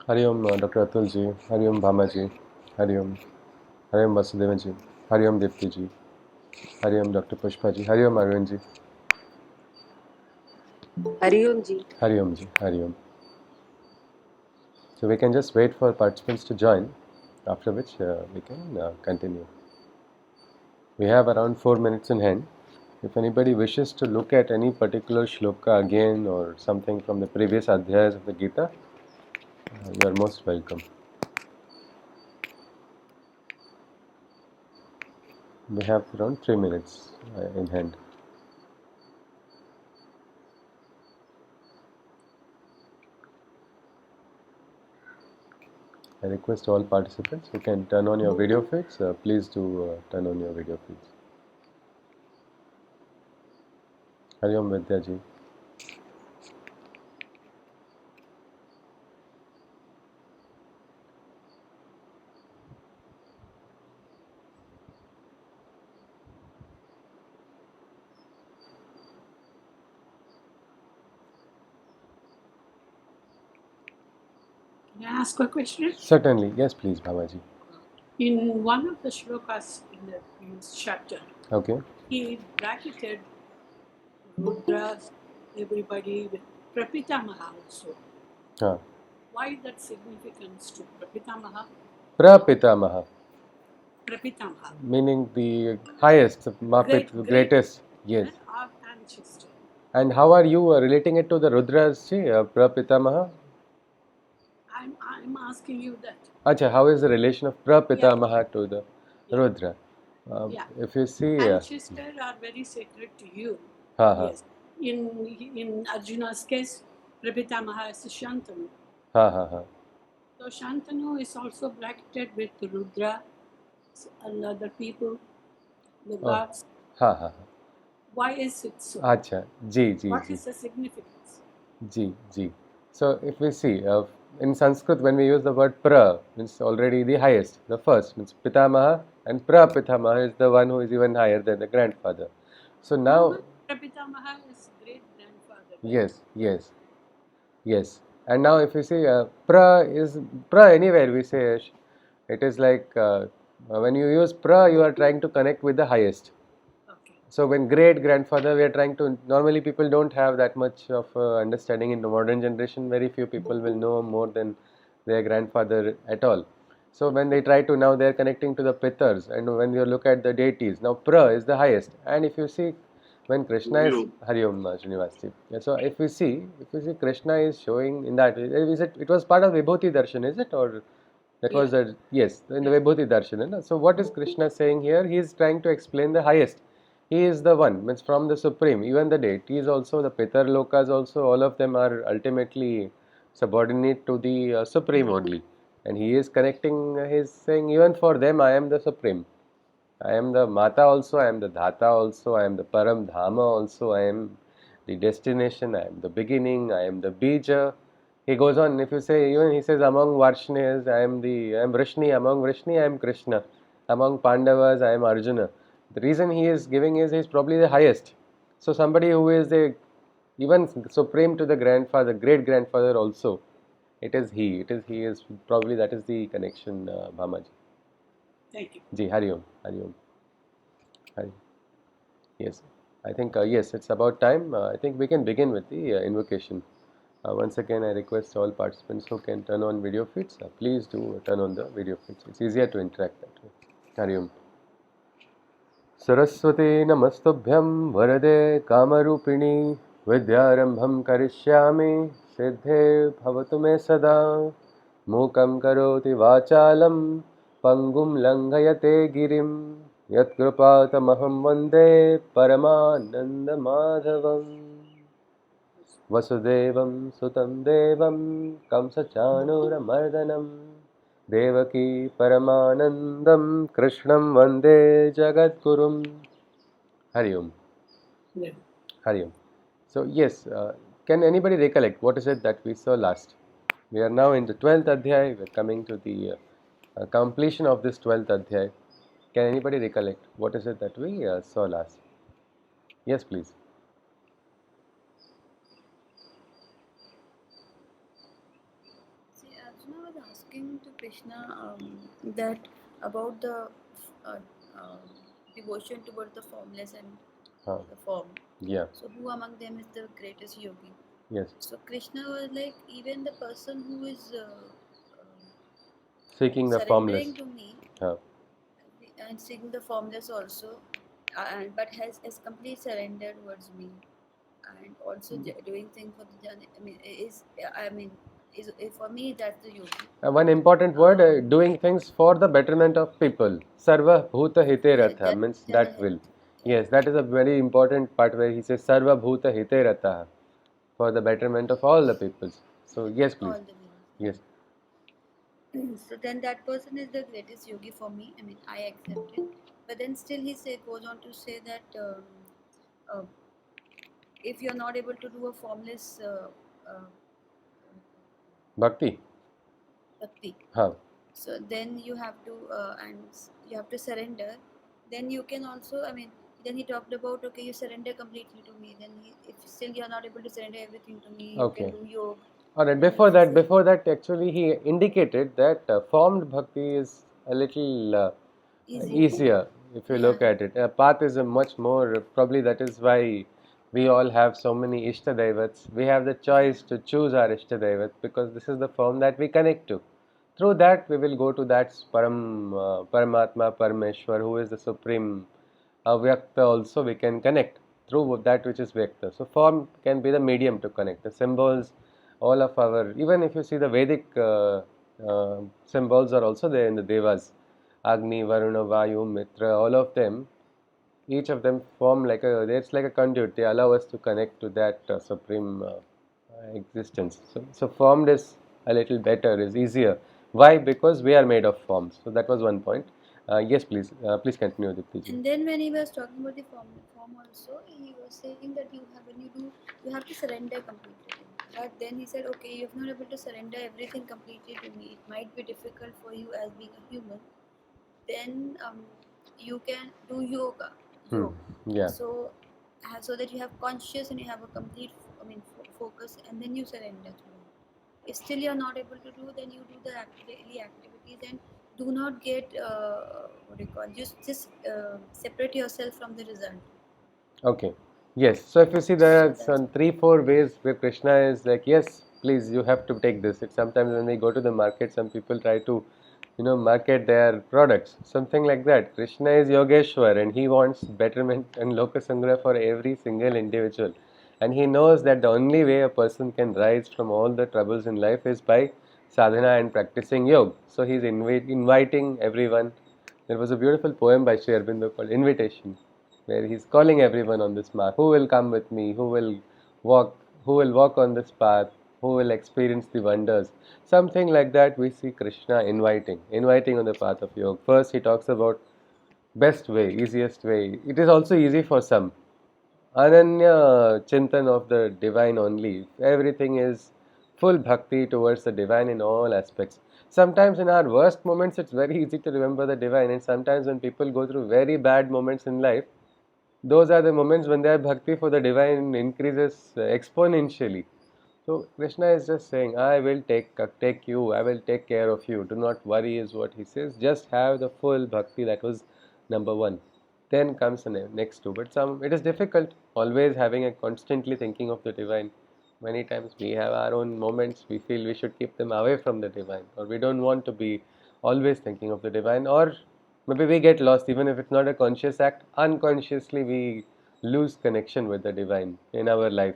Hariom, Dr. Atul ji, Hariom Bhama ji, Hariom, Hariom Vasudevan ji, Hariom Dipti ji, Hariom Dr. Pushpa ji, Hariom Arvind ji, Hariom ji. Hariom ji, Hariom. So we can just wait for participants to join, after which we can continue. We have around 4 minutes in hand. If anybody wishes to look at any particular shloka again or something from the previous adhyayas of the Gita, you are most welcome. We have around 3 minutes in hand. I request all participants who can turn on your video feeds, please do turn on your video feeds. Hariom Vidya ji. Can I ask a question? Certainly, yes, please, Bhamaji. In one of the shlokas in the previous chapter, Okay. he bracketed Rudras, everybody with Prapitamaha also. Huh. Why that significance to Prapitamaha? Prapitamaha, Prapitamaha. meaning the highest, greatest. Yes. Our ancestor. And how are you relating it to the Rudras, ji, Prapitamaha? I'm asking you that. Acha, how is the relation of Prapitamaha to the Rudra? If you see... ancestors are very sacred to you. Yes. In Arjuna's case, Prapitamaha is Shantanu. So Shantanu is also bracketed with Rudra and other people, the gods. Why is it so? Acha, What is the significance? Ji. So if we see, in Sanskrit when we use the word pra, means already the highest, the first, means Pitamaha, and Prapitamaha is the one who is even higher than the grandfather. So now... Prapitamaha is great grandfather. Right? Yes. And now if you see, pra anywhere we say, it is like, when you use pra, you are trying to connect with the highest. So when great grandfather, we are trying to, normally people don't have that much of understanding in the modern generation. Very few people will know more than their grandfather at all. So when they try to, now they are connecting to the pitars, and when you look at the deities, now pra is the highest. And if you see, when Krishna is Hariom Srinivasji. So if you see Krishna is showing in that, is it was part of Vibhuti Darshan, is it, or that was yes, in the Vibhuti Darshan. So what is Krishna saying here? He is trying to explain the highest. He is the one, means from the supreme. Even the deities also, the Pitar Lokas also, all of them are ultimately subordinate to the supreme only. And he is connecting, he is saying, even for them I am the supreme. I am the Mata also, I am the Dhata also, I am the Param Dhama also, I am the destination, I am the beginning, I am the Bija. He goes on, if you say, even he says, among Varshnis, I am Vrishni, among Vrishni, I am Krishna. Among Pandavas, I am Arjuna. The reason he is giving is, he is probably the highest. So somebody who is even supreme to the grandfather, great grandfather also, it is he is probably, that is the connection, Bhamaji. Thank you. Ji, Hariom. Yes, I think, yes, it's about time. I think we can begin with the invocation. Once again, I request all participants who can turn on video feeds, please do turn on the video feeds. It's easier to interact that way. Hariom. Saraswati Namastubhyam Varade Kamarupini Vidyarambham Karishyami Siddhe Bhavatu Me Sada Mukam Karoti Vachalam Pangum Langhayate Girim Yatkrupatamaham Vande Paramananda Madhavam Vasudevam Sutam Devam Kamsachanuramardanam Devaki Paramanandam Krishnam Vande Jagadgurum. Hariom. Hariom. So yes, can anybody recollect what is it that we saw last? We are now in the 12th adhyay. We are coming to the completion of this 12th adhyay. Can anybody recollect what is it that we saw last? Yes, please. talking to Krishna that about the uh, devotion towards the formless and the form. Yeah. So who among them is the greatest yogi? Yes. So Krishna was like, even the person who is seeking the formless surrendering to me huh. and seeking the formless also, but has complete surrender towards me, and also doing things for the journey. Is for me that's the yogi. One important word, doing things for the betterment of people. Sarva bhuta hite ratha means that will. Yes, that is a very important part where he says Sarva bhuta hite ratha, for the betterment of all the peoples. So yes, please. All the yes. So then that person is the greatest yogi for me. I mean, I accept it. But then still goes on to say that uh, if you're not able to do a formless Bhakti. Bhakti. Huh. So then you have to surrender. Then you can also, then he talked about, okay, you surrender completely to me. Then if still you're not able to surrender everything to me, you can do yoga. Alright, before that, actually, he indicated that formed bhakti is a little easier if you look at it. A path is a much more, probably that is why we all have so many Ishtadevats. We have the choice to choose our Ishtadevat because this is the form that we connect to. Through that, we will go to that Paramatma, Parameshwar, who is the supreme Vyakta. Also, we can connect through that which is Vyakta. So, form can be the medium to connect. The symbols, all of our, even if you see the Vedic symbols are also there in the Devas. Agni, Varuna, Vayu, Mitra, all of them, each of them form like it's like a conduit. They allow us to connect to that supreme existence. So formed is a little better, is easier. Why? Because we are made of forms. So that was one point. Yes, please. Please continue, Dipti. And then when he was talking about the form also, he was saying that you have to surrender completely. But then he said, okay, you're not able to surrender everything completely to me. It might be difficult for you as being a human. Then you can do yoga. Yeah. So that you have conscious and you have a complete, focus, and then you surrender to him. If still you're not able to do, then you do the daily activities and do not get just separate yourself from the result. Okay. Yes. So if you see, there are some 3-4 ways where Krishna is like, yes, please, you have to take this. It's sometimes when we go to the market, some people try to, market their products, something like that. Krishna is Yogeshwar and he wants betterment and Lokasangra for every single individual. And he knows that the only way a person can rise from all the troubles in life is by sadhana and practicing yoga. So he's inviting everyone. There was a beautiful poem by Sri Aurobindo called Invitation, where he's calling everyone on this mark. Who will come with me? Walk? Who will walk on this path? Who will experience the wonders? Something like that. We see Krishna inviting on the path of yoga. First, he talks about best way, easiest way. It is also easy for some. Ananya Chintan of the divine only. Everything is full bhakti towards the divine in all aspects. Sometimes in our worst moments, it's very easy to remember the divine, and sometimes when people go through very bad moments in life, those are the moments when their bhakti for the divine increases exponentially. So Krishna is just saying, I will take you, I will take care of you. Do not worry, is what he says. Just have the full bhakti. That was number one. Then comes the next two. But it is difficult always having a constantly thinking of the divine. Many times we have our own moments. We feel we should keep them away from the divine, or we don't want to be always thinking of the divine, or maybe we get lost even if it's not a conscious act. Unconsciously, we lose connection with the divine in our life.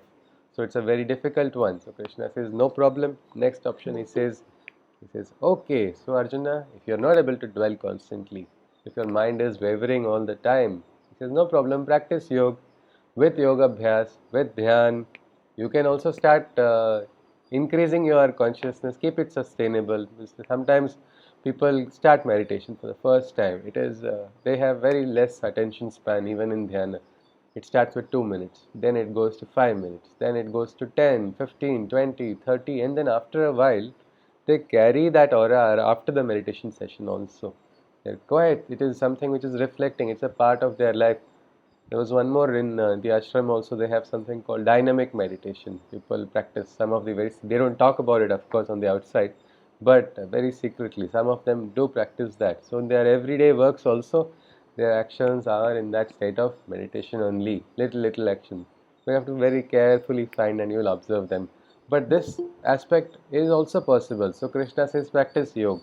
So it's a very difficult one. So Krishna says, no problem. Next option, he says, okay, so Arjuna, if you're not able to dwell constantly, if your mind is wavering all the time, he says, no problem, practice yoga. With yoga abhyas, with dhyan, you can also start increasing your consciousness, keep it sustainable. Sometimes people start meditation for the first time. They have very less attention span even in dhyana. It starts with 2 minutes, then it goes to 5 minutes, then it goes to 10, 15, 20, 30, and then after a while, they carry that aura after the meditation session also. They're quiet. It is something which is reflecting. It's a part of their life. There was one more in the ashram also. They have something called dynamic meditation. People practice some of the very. They don't talk about it, of course, on the outside. but very secretly. Some of them do practice that. So in their everyday works also, their actions are in that state of meditation only, little actions. We have to very carefully find and you will observe them. But this aspect is also possible. So Krishna says practice yoga.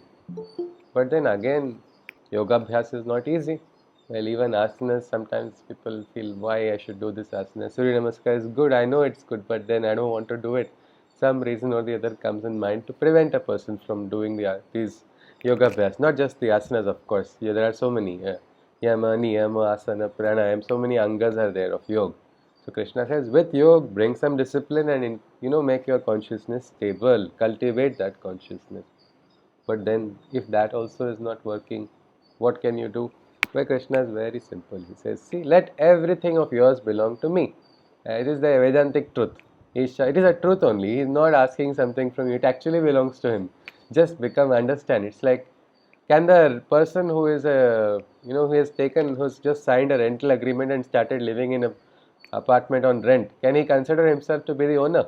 But then again, yoga abhyas is not easy. Well, even asanas, sometimes people feel why I should do this asana. Surya Namaskar is good, I know it's good, but then I don't want to do it. Some reason or the other comes in mind to prevent a person from doing these yoga abhyas. Not just the asanas, of course. Yeah, there are so many. Yama, niyama, asana, pranayam, so many angas are there of yoga. So Krishna says, with yoga, bring some discipline and make your consciousness stable. Cultivate that consciousness. But then, if that also is not working, what can you do? Well, Krishna is very simple. He says, see, let everything of yours belong to me. It is the Vedantic truth. It is a truth only. He is not asking something from you. It actually belongs to him. Just understand. It's like, can the person who is who's just signed a rental agreement and started living in a apartment on rent, can he consider himself to be the owner?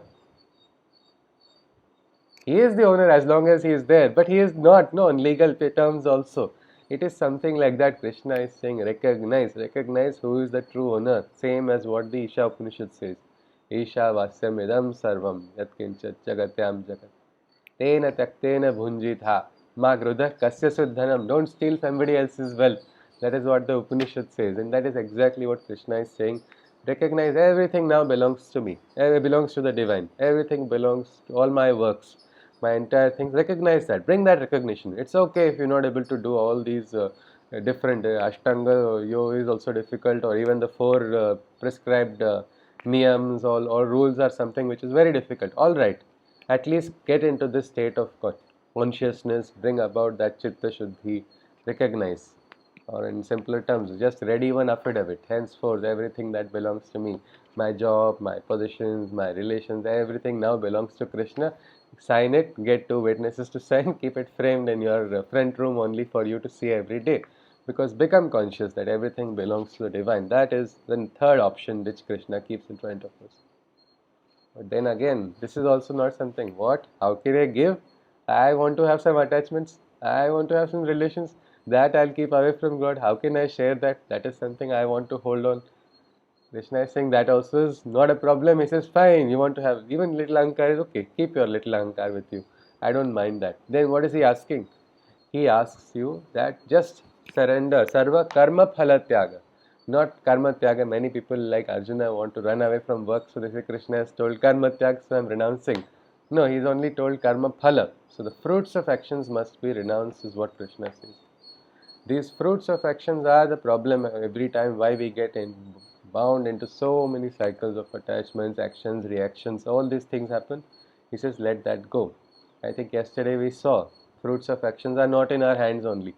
He is the owner as long as he is there, but he is not, no, in legal terms also. It is something like that. Krishna is saying, recognize who is the true owner, same as what the Isha Upanishad says. Isha vasyam idam sarvam yatkinchat jagatyam jagat. Tena taktena bhunjitha ma grudha kasya suddhanam. Don't steal somebody else's wealth. That is what the Upanishad says, and that is exactly what Krishna is saying. Recognize everything now belongs to me. It belongs to the divine. Everything belongs to all my works, my entire things. Recognize that. Bring that recognition. It's okay if you're not able to do all these different Ashtanga yoga is also difficult, or even the four prescribed niyams or rules are something which is very difficult. All right, at least get into this state of consciousness, bring about that chitta shuddhi, recognize. Or in simpler terms, just ready one affidavit. Henceforth, everything that belongs to me, my job, my positions, my relations, everything now belongs to Krishna. Sign it, get two witnesses to sign, keep it framed in your front room only for you to see every day. Because become conscious that everything belongs to the divine. That is the third option which Krishna keeps in front of us. But then again, this is also not something. What? How can I give? I want to have some attachments. I want to have some relations. That I'll keep away from God. How can I share that? That is something I want to hold on. Krishna is saying that also is not a problem. He says, fine, you want to have even little ahankar is okay. Keep your little ahankar with you. I don't mind that. Then what is he asking? He asks you that just surrender. Sarva karma phala tyaga. Not karma tyaga. Many people like Arjuna want to run away from work. So they say Krishna has told karma tyaga, so I am renouncing. No, he is only told karma phala. So the fruits of actions must be renounced is what Krishna says. These fruits of actions are the problem every time why we get bound into so many cycles of attachments, actions, reactions, all these things happen. He says, let that go. I think yesterday we saw fruits of actions are not in our hands only.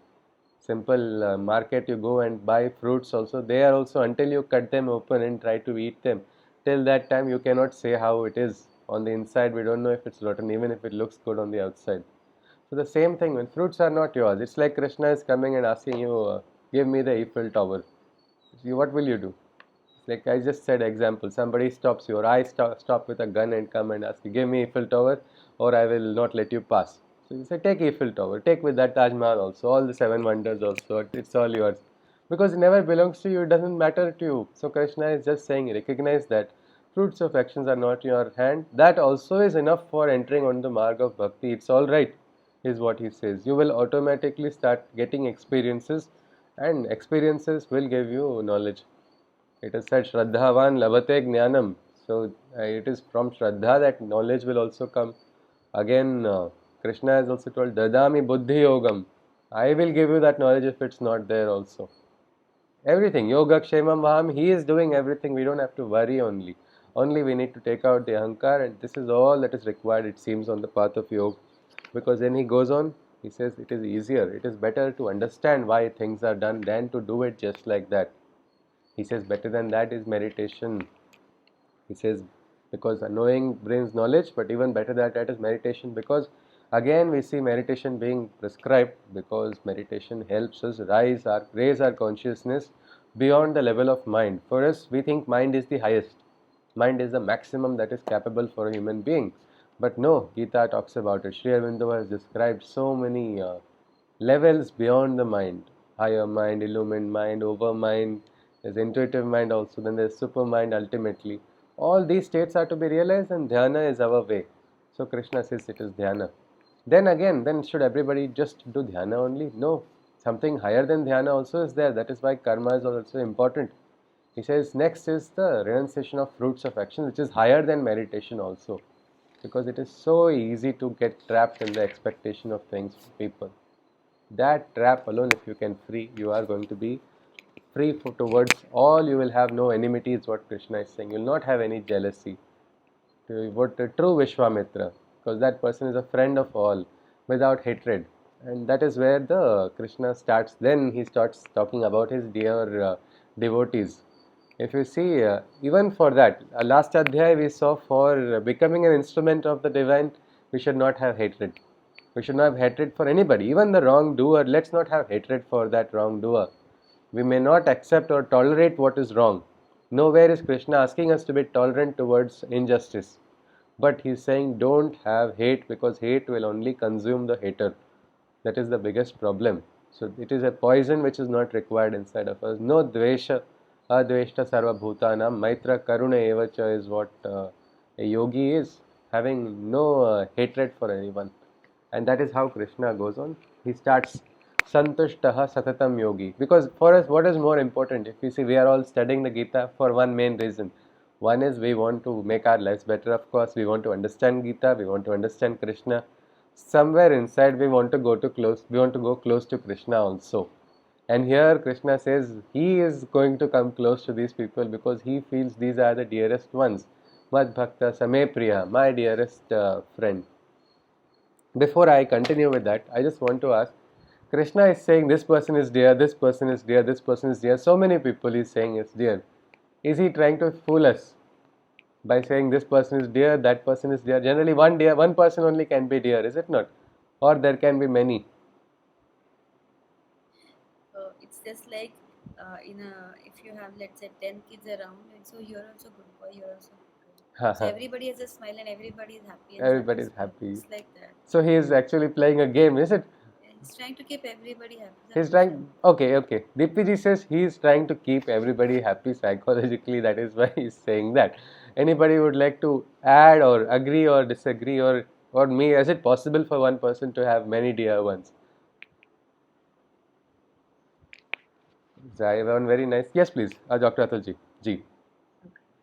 Simple market, you go and buy fruits also. They are also, until you cut them open and try to eat them, till that time you cannot say how it is. On the inside, we don't know if it's rotten, even if it looks good on the outside. So the same thing, when fruits are not yours, it's like Krishna is coming and asking you, give me the Eiffel Tower. What will you do? Like I just said example, somebody stops you, or I stop with a gun and come and ask you, give me Eiffel Tower or I will not let you pass. So you say, take Eiffel Tower, take with that Taj Mahal also, all the seven wonders also, it's all yours. Because it never belongs to you, it doesn't matter to you. So Krishna is just saying, recognize that fruits of actions are not in your hand. That also is enough for entering on the mark of bhakti. It's all right, is what he says. You will automatically start getting experiences, and experiences will give you knowledge. It is said, Shraddhavan labhate jnanam. So it is from Shraddha that knowledge will also come. Again, Krishna has also told, Dadami buddhi yogam. I will give you that knowledge if it's not there also. Everything, yoga kshemam vaham, he is doing everything. We don't have to worry only. Only we need to take out the ahankar, and this is all that is required, it seems, on the path of yoga. Because then he goes on, he says it is easier, it is better to understand why things are done than to do it just like that. He says better than that is meditation. He says because knowing brings knowledge, but even better than that is meditation, because again we see meditation being prescribed because meditation helps us raise our consciousness beyond the level of mind. For us, we think mind is the highest. Mind is the maximum that is capable for a human being. But no, Gita talks about it. Sri Aurobindo has described so many levels beyond the mind. Higher mind, illumined mind, over mind, there's intuitive mind also, then there's super mind ultimately. All these states are to be realized, and dhyana is our way. So Krishna says it is dhyana. Then again, then should everybody just do dhyana only? No. Something higher than dhyana also is there. That is why karma is also important. He says next is the renunciation of fruits of action, which is higher than meditation also. Because it is so easy to get trapped in the expectation of things from people. That trap alone, if you can free, you are going to be free towards all. You will have no enmity, is what Krishna is saying. You will not have any jealousy. What a true Vishwamitra, because that person is a friend of all without hatred. And that is where the Krishna starts. Then he starts talking about his dear devotees. If you see, even for that, last adhyay we saw for becoming an instrument of the divine, we should not have hatred. We should not have hatred for anybody, even the wrongdoer. Let's not have hatred for that wrongdoer. We may not accept or tolerate what is wrong. Nowhere is Krishna asking us to be tolerant towards injustice. But he is saying don't have hate, because hate will only consume the hater. That is the biggest problem. So it is a poison which is not required inside of us. No dvesha, adveshta sarva bhutanam, maitra karuna evacha is what a yogi is, having no hatred for anyone. And that is how Krishna goes on. He starts santushtaha satatam yogi. Because for us, what is more important? If you see, we are all studying the Gita for one main reason. One is we want to make our lives better, of course. We want to understand Gita, we want to understand Krishna. Somewhere inside we want to go close to Krishna also. And here Krishna says he is going to come close to these people because he feels these are the dearest ones. Mad Bhakta Same Priya, my dearest friend. Before I continue with that, I just want to ask, Krishna is saying this person is dear, this person is dear, this person is dear. So many people he is saying is dear. Is he trying to fool us by saying this person is dear, that person is dear? Generally one person only can be dear, is it not? Or there can be many. It's just like if you have, let's say, 10 kids around, and so you're also good boy, you're also good girl. So everybody has a smile and everybody is happy. And everybody is happy. It's like that. So he is actually playing a game, is it? He's trying to keep everybody happy. He's trying. Okay. Deepti ji says he is trying to keep everybody happy psychologically. That is why he is saying that. Anybody would like to add or agree or disagree, or me? Is it possible for one person to have many dear ones? I have one very nice. Yes, please, Dr. Atul ji.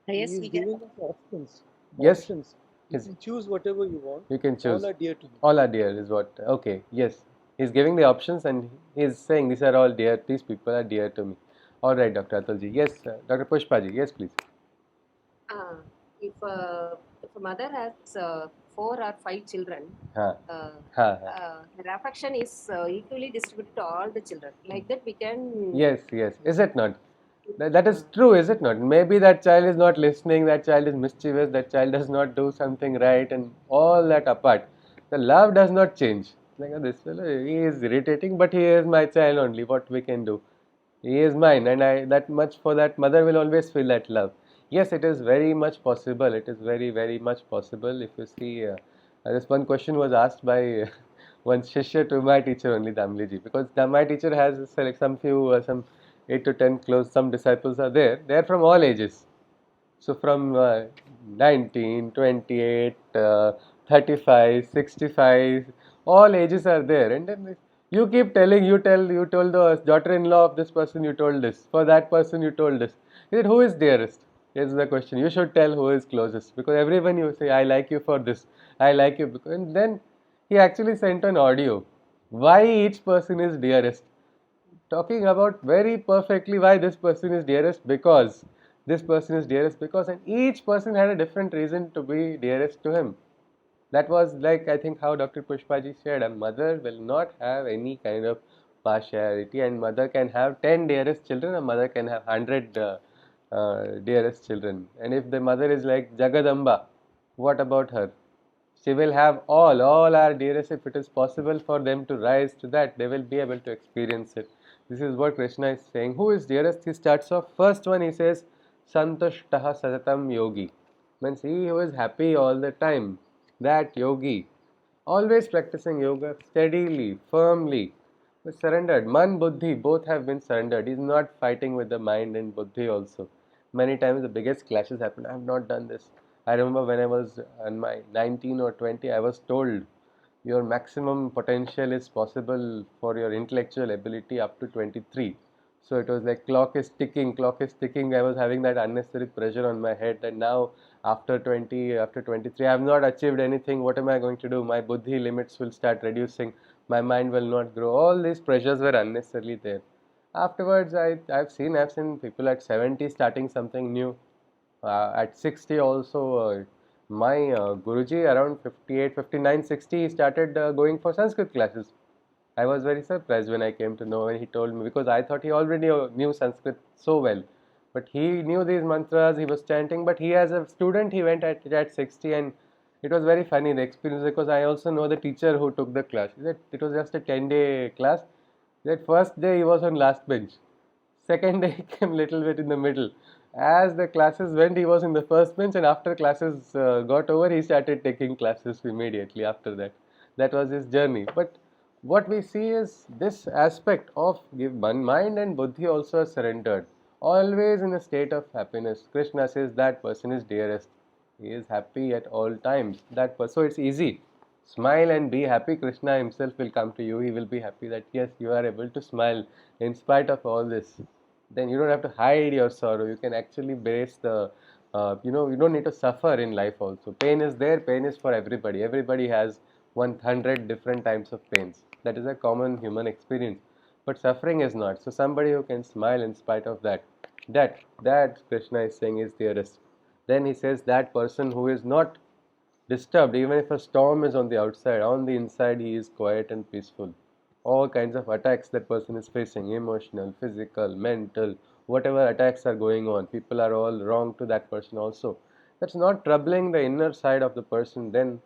Yes, we giving us options. Yes. Options. You can choose whatever you want. You can choose. All are dear to me. All are dear is what. Okay. Yes. He's giving the options and he's saying these are all dear. These people are dear to me. All right, Dr. Atul ji. Yes, Dr. Pushpa ji. Yes, please. If a mother has 4 or 5 children, her affection is equally distributed to all the children. Like that, we can. Yes. Is it not? That is true, is it not? Maybe that child is not listening, that child is mischievous, that child does not do something right, and all that apart. The love does not change. Like, this fellow, he is irritating, but he is my child only. What we can do? He is mine, and that much for that mother will always feel that love. Yes, it is very much possible. It is very, very much possible. If you see, this one question was asked by one shishya to my teacher only, Damli ji, because my teacher has some 8 to 10 close, some disciples are there. They are from all ages. So from 19, 28, 35, 65, all ages are there. And then you keep telling, you told the daughter-in-law of this person, you told this. For that person, you told this. He said, who is dearest? Here's the question. You should tell who is closest. Because everyone you say, I like you for this. I like you. And then he actually sent an audio. Why each person is dearest. Talking about very perfectly why this person is dearest, because this person is dearest because, and each person had a different reason to be dearest to him. That was like, I think, how Dr. Pushpaji said, a mother will not have any kind of partiality, and mother can have 10 dearest children, a mother can have 100 dearest children. And if the mother is like Jagadamba, what about her? She will have all our dearest. If it is possible for them to rise to that, they will be able to experience it. This is what Krishna is saying. Who is dearest? He starts off, first one he says, Santushtaha Satatam Yogi. Means he who is happy all the time. That yogi, always practicing yoga steadily, firmly, was surrendered. Man, buddhi, both have been surrendered. He's not fighting with the mind and buddhi also. Many times the biggest clashes happen. I have not done this. I remember when I was in my 19 or 20, I was told your maximum potential is possible for your intellectual ability up to 23. So it was like clock is ticking, clock is ticking. I was having that unnecessary pressure on my head, and now after 20, after 23, I have not achieved anything. What am I going to do? My buddhi limits will start reducing. My mind will not grow. All these pressures were unnecessarily there. Afterwards, I've seen people at 70 starting something new. At 60 also, my Guruji around 58, 59, 60, he started going for Sanskrit classes. I was very surprised when I came to know when he told me, because I thought he already knew Sanskrit so well. But he knew these mantras, he was chanting, but he as a student, he went at 60, and it was very funny the experience, because I also know the teacher who took the class. He said it was just a 10-day class. That first day he was on last bench. Second day he came little bit in the middle. As the classes went, he was in the first bench, and after classes got over, he started taking classes immediately after that. That was his journey. But what we see is this aspect of mind and buddhi also are surrendered, always in a state of happiness. Krishna says that person is dearest. He is happy at all times. So it's easy. Smile and be happy. Krishna himself will come to you. He will be happy that yes, you are able to smile in spite of all this. Then you don't have to hide your sorrow. You can actually brace the, you don't need to suffer in life also. Pain is there. Pain is for everybody. Everybody has 100 different types of pains. That is a common human experience. But suffering is not. So somebody who can smile in spite of that Krishna is saying is dearest. Then he says that person who is not disturbed, even if a storm is on the inside he is quiet and peaceful. All kinds of attacks that person is facing, emotional, physical, mental, whatever attacks are going on, people are all wrong to that person also. That's not troubling the inner side of the person, then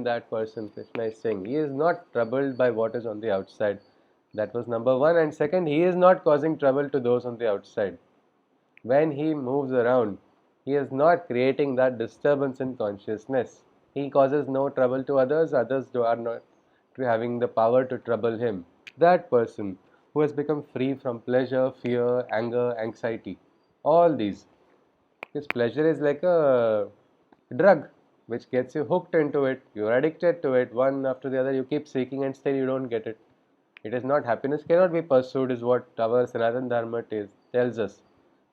that person, Krishna is saying, he is not troubled by what is on the outside. That was number one. And second, he is not causing trouble to those on the outside. When he moves around, he is not creating that disturbance in consciousness. He causes no trouble to others, are not having the power to trouble him. That person who has become free from pleasure, fear, anger, anxiety, all these. This pleasure is like a drug which gets you hooked into it. You are addicted to it, one after the other. You keep seeking and still you don't get it. It is not happiness cannot be pursued, is what our Sanatana Dharma tells us.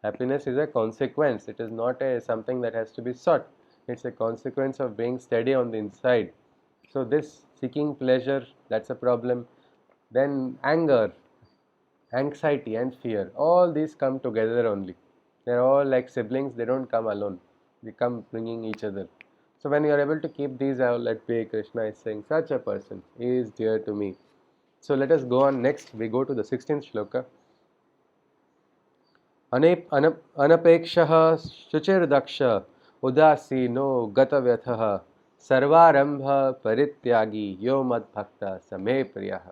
Happiness is a consequence. It is not something that has to be sought. It's a consequence of being steady on the inside. So this seeking pleasure, that's a problem. Then anger, anxiety and fear, all these come together only. They're all like siblings, they don't come alone. They come bringing each other. So when you are able to keep these all at bay, Krishna is saying, such a person is dear to me. So let us go on next. We go to the 16th shloka. अनपेक्षः शुचिर्दक्ष उदासीनो गतव्यथः सर्वारंभ परित्यागी यो मद्भक्तः समे प्रियः.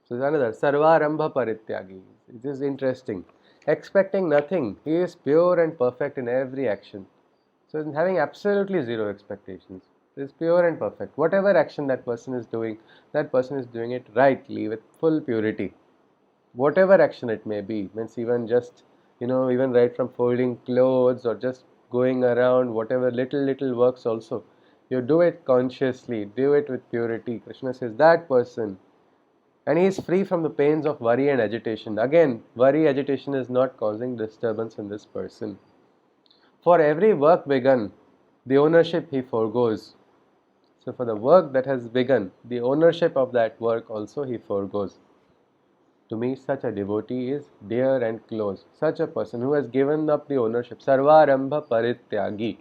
So another sarvarambha parityagi. It is interesting. Expecting nothing. He is pure and perfect in every action. So having absolutely zero expectations. It is pure and perfect. Whatever action that person is doing it rightly with full purity. Whatever action it may be, means even just, even right from folding clothes or just going around, whatever little works also, you do it consciously, do it with purity. Krishna says that person, and he is free from the pains of worry and agitation. Again, worry, agitation is not causing disturbance in this person. For every work begun, the ownership he forgoes. So for the work that has begun, the ownership of that work also he forgoes. To me, such a devotee is dear and close. Such a person who has given up the ownership. Sarvarambha parityagi.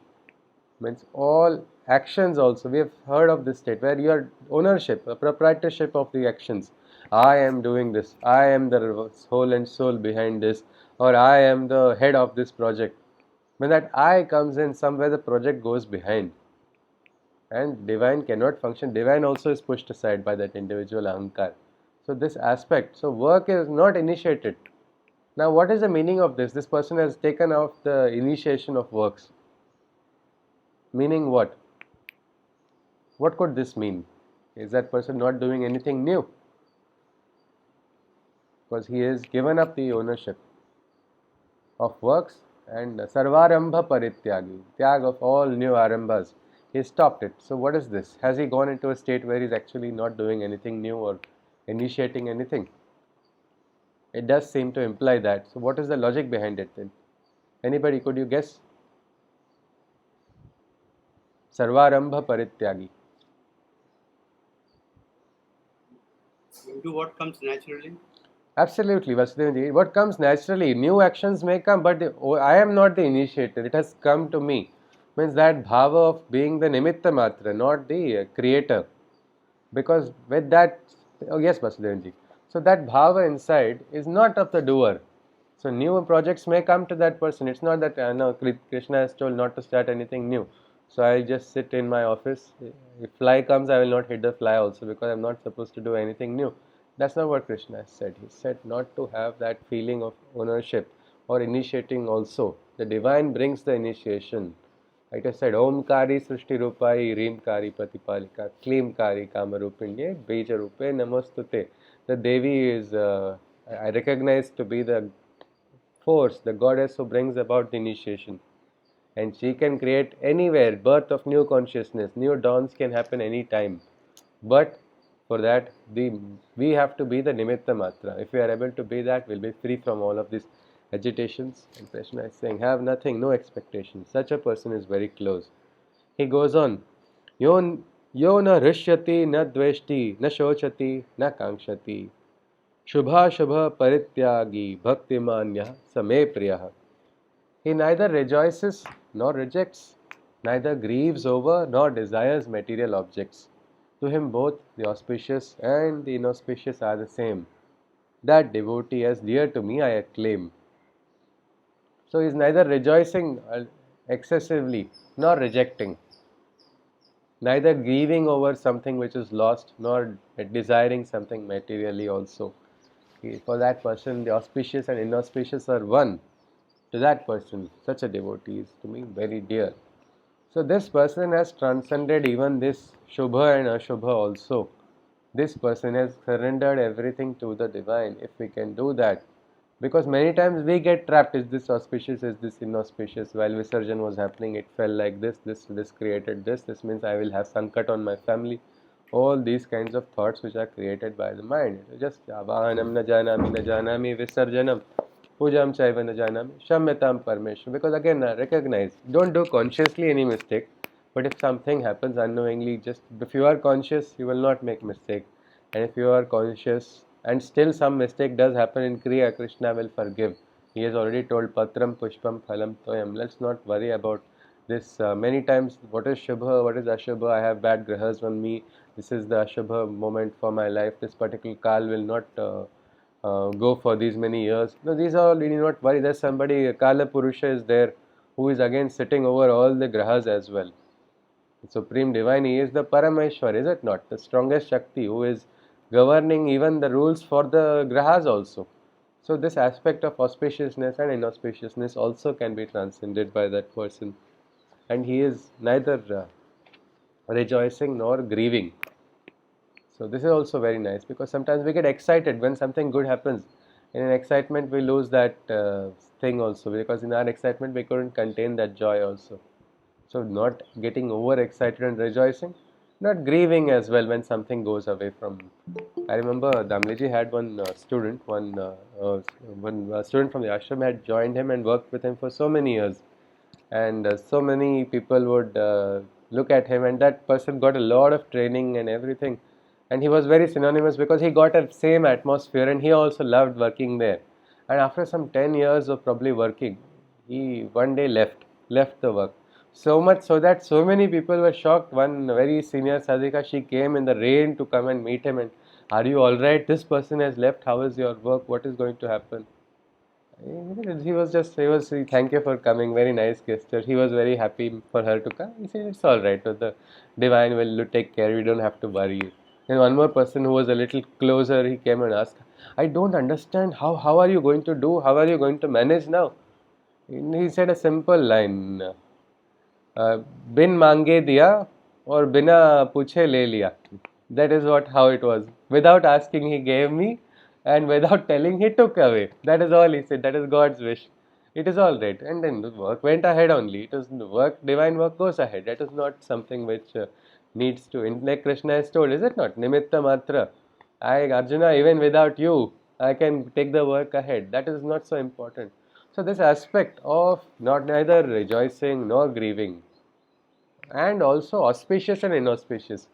Means all actions also. We have heard of this state where you are ownership, a proprietorship of the actions. I am doing this. I am the whole and soul behind this. Or I am the head of this project. When that I comes in, somewhere the project goes behind. And divine cannot function. Divine also is pushed aside by that individual ahankar. So this aspect, so work is not initiated. Now what is the meaning of this? This person has taken off the initiation of works. Meaning what? What could this mean? Is that person not doing anything new? Because he has given up the ownership of works and sarvarambha parityagi, tyag of all new arambhas. He stopped it. So what is this? Has he gone into a state where he's actually not doing anything new or initiating anything? It does seem to imply that. So what is the logic behind it then? Anybody, could you guess? Sarvarambha parityagi. Do what comes naturally. Absolutely, Vasudev. What comes naturally, new actions may come, but I am not the initiator. It has come to me. Means that bhava of being the nimitta matra, not the creator. Because with that, oh yes, Vasudev. So that bhava inside is not of the doer. So new projects may come to that person. It's not that no, Krishna has told not to start anything new. So I just sit in my office. If fly comes, I will not hit the fly also because I'm not supposed to do anything new. That's not what Krishna has said. He said not to have that feeling of ownership or initiating also. The divine brings the initiation. Like I said, Omkari Srishti Rupai, Reemkari Pratipalika, Klimkari Kamarupinye, Beja Rupe Namostute. The Devi is, I recognize to be the force, the goddess who brings about the initiation. And she can create anywhere, birth of new consciousness, new dawns can happen anytime. But for that, we have to be the nimitta matra. If we are able to be that, we'll be free from all of these agitations. And Krishna is saying, have nothing, no expectations. Such a person is very close. He goes on, Yo, yo na rishyati, na dveshti, na shochati, na kankshati. Shubha shubha parityagi, bhaktimanya same priyah. He neither rejoices nor rejects, neither grieves over nor desires material objects. To him both the auspicious and the inauspicious are the same. That devotee as dear to me I acclaim. So he is neither rejoicing excessively nor rejecting, neither grieving over something which is lost nor desiring something materially also. For that person, the auspicious and inauspicious are one. To that person, such a devotee is to me very dear. So this person has transcended even this Shubha and Ashubha also. This person has surrendered everything to the divine. If we can do that, because many times we get trapped, is this auspicious, is this inauspicious? While Visarjan was happening, it fell like this created this means I will have sankat on my family. All these kinds of thoughts which are created by the mind. Just avahanam na janami visarjanam. Pujam chaiva na janami, shamyatam parmeshwar. Because again, recognize, don't do consciously any mistake, but if something happens unknowingly, just if you are conscious, you will not make mistake. And if you are conscious and still some mistake does happen in Kriya, Krishna will forgive. He has already told Patram Pushpam Phalam Toyam. Let's not worry about this. Many times, what is Shubha, what is Ashubha? I have bad grahas on me. This is the Ashubha moment for my life. This particular Kal will not go for these many years. No, these are all, you need not worry. There's somebody, Kala Purusha is there, who is again sitting over all the grahas as well. The Supreme Divine, he is the Parameshwar, is it not? The strongest Shakti who is governing even the rules for the grahas also. So this aspect of auspiciousness and inauspiciousness also can be transcended by that person. And he is neither rejoicing nor grieving. So this is also very nice, because sometimes we get excited when something good happens. In excitement we lose that thing also, because in our excitement we couldn't contain that joy also. So not getting over excited and rejoicing, not grieving as well when something goes away from. I remember Damliji had one student, one student from the ashram had joined him and worked with him for so many years, and so many people would look at him, and that person got a lot of training and everything, and he was very synonymous because he got a same atmosphere and he also loved working there. And after some 10 years of probably working, he one day left the work. So much so that so many people were shocked. One very senior sadhika, she came in the rain to come and meet him, and are you alright? This person has left. How is your work? What is going to happen? He was thank you for coming, very nice gesture. He was very happy for her to come. He said, it's alright, the divine will take care, we don't have to worry. And one more person who was a little closer, he came and asked, I don't understand, how are you going to do, how are you going to manage now? And he said a simple line, bin mange diya, और बिना पूछे ले लिया. That is how it was. Without asking, he gave me, and without telling, he took away. That is all he said. That is God's wish. It is all right. And then the work went ahead only. It is the work, divine work goes ahead. That is not something which needs to, like Krishna has told, is it not? Nimitta matra. Arjuna, even without you, I can take the work ahead. That is not so important. So this aspect of not neither rejoicing nor grieving, and also auspicious and inauspicious.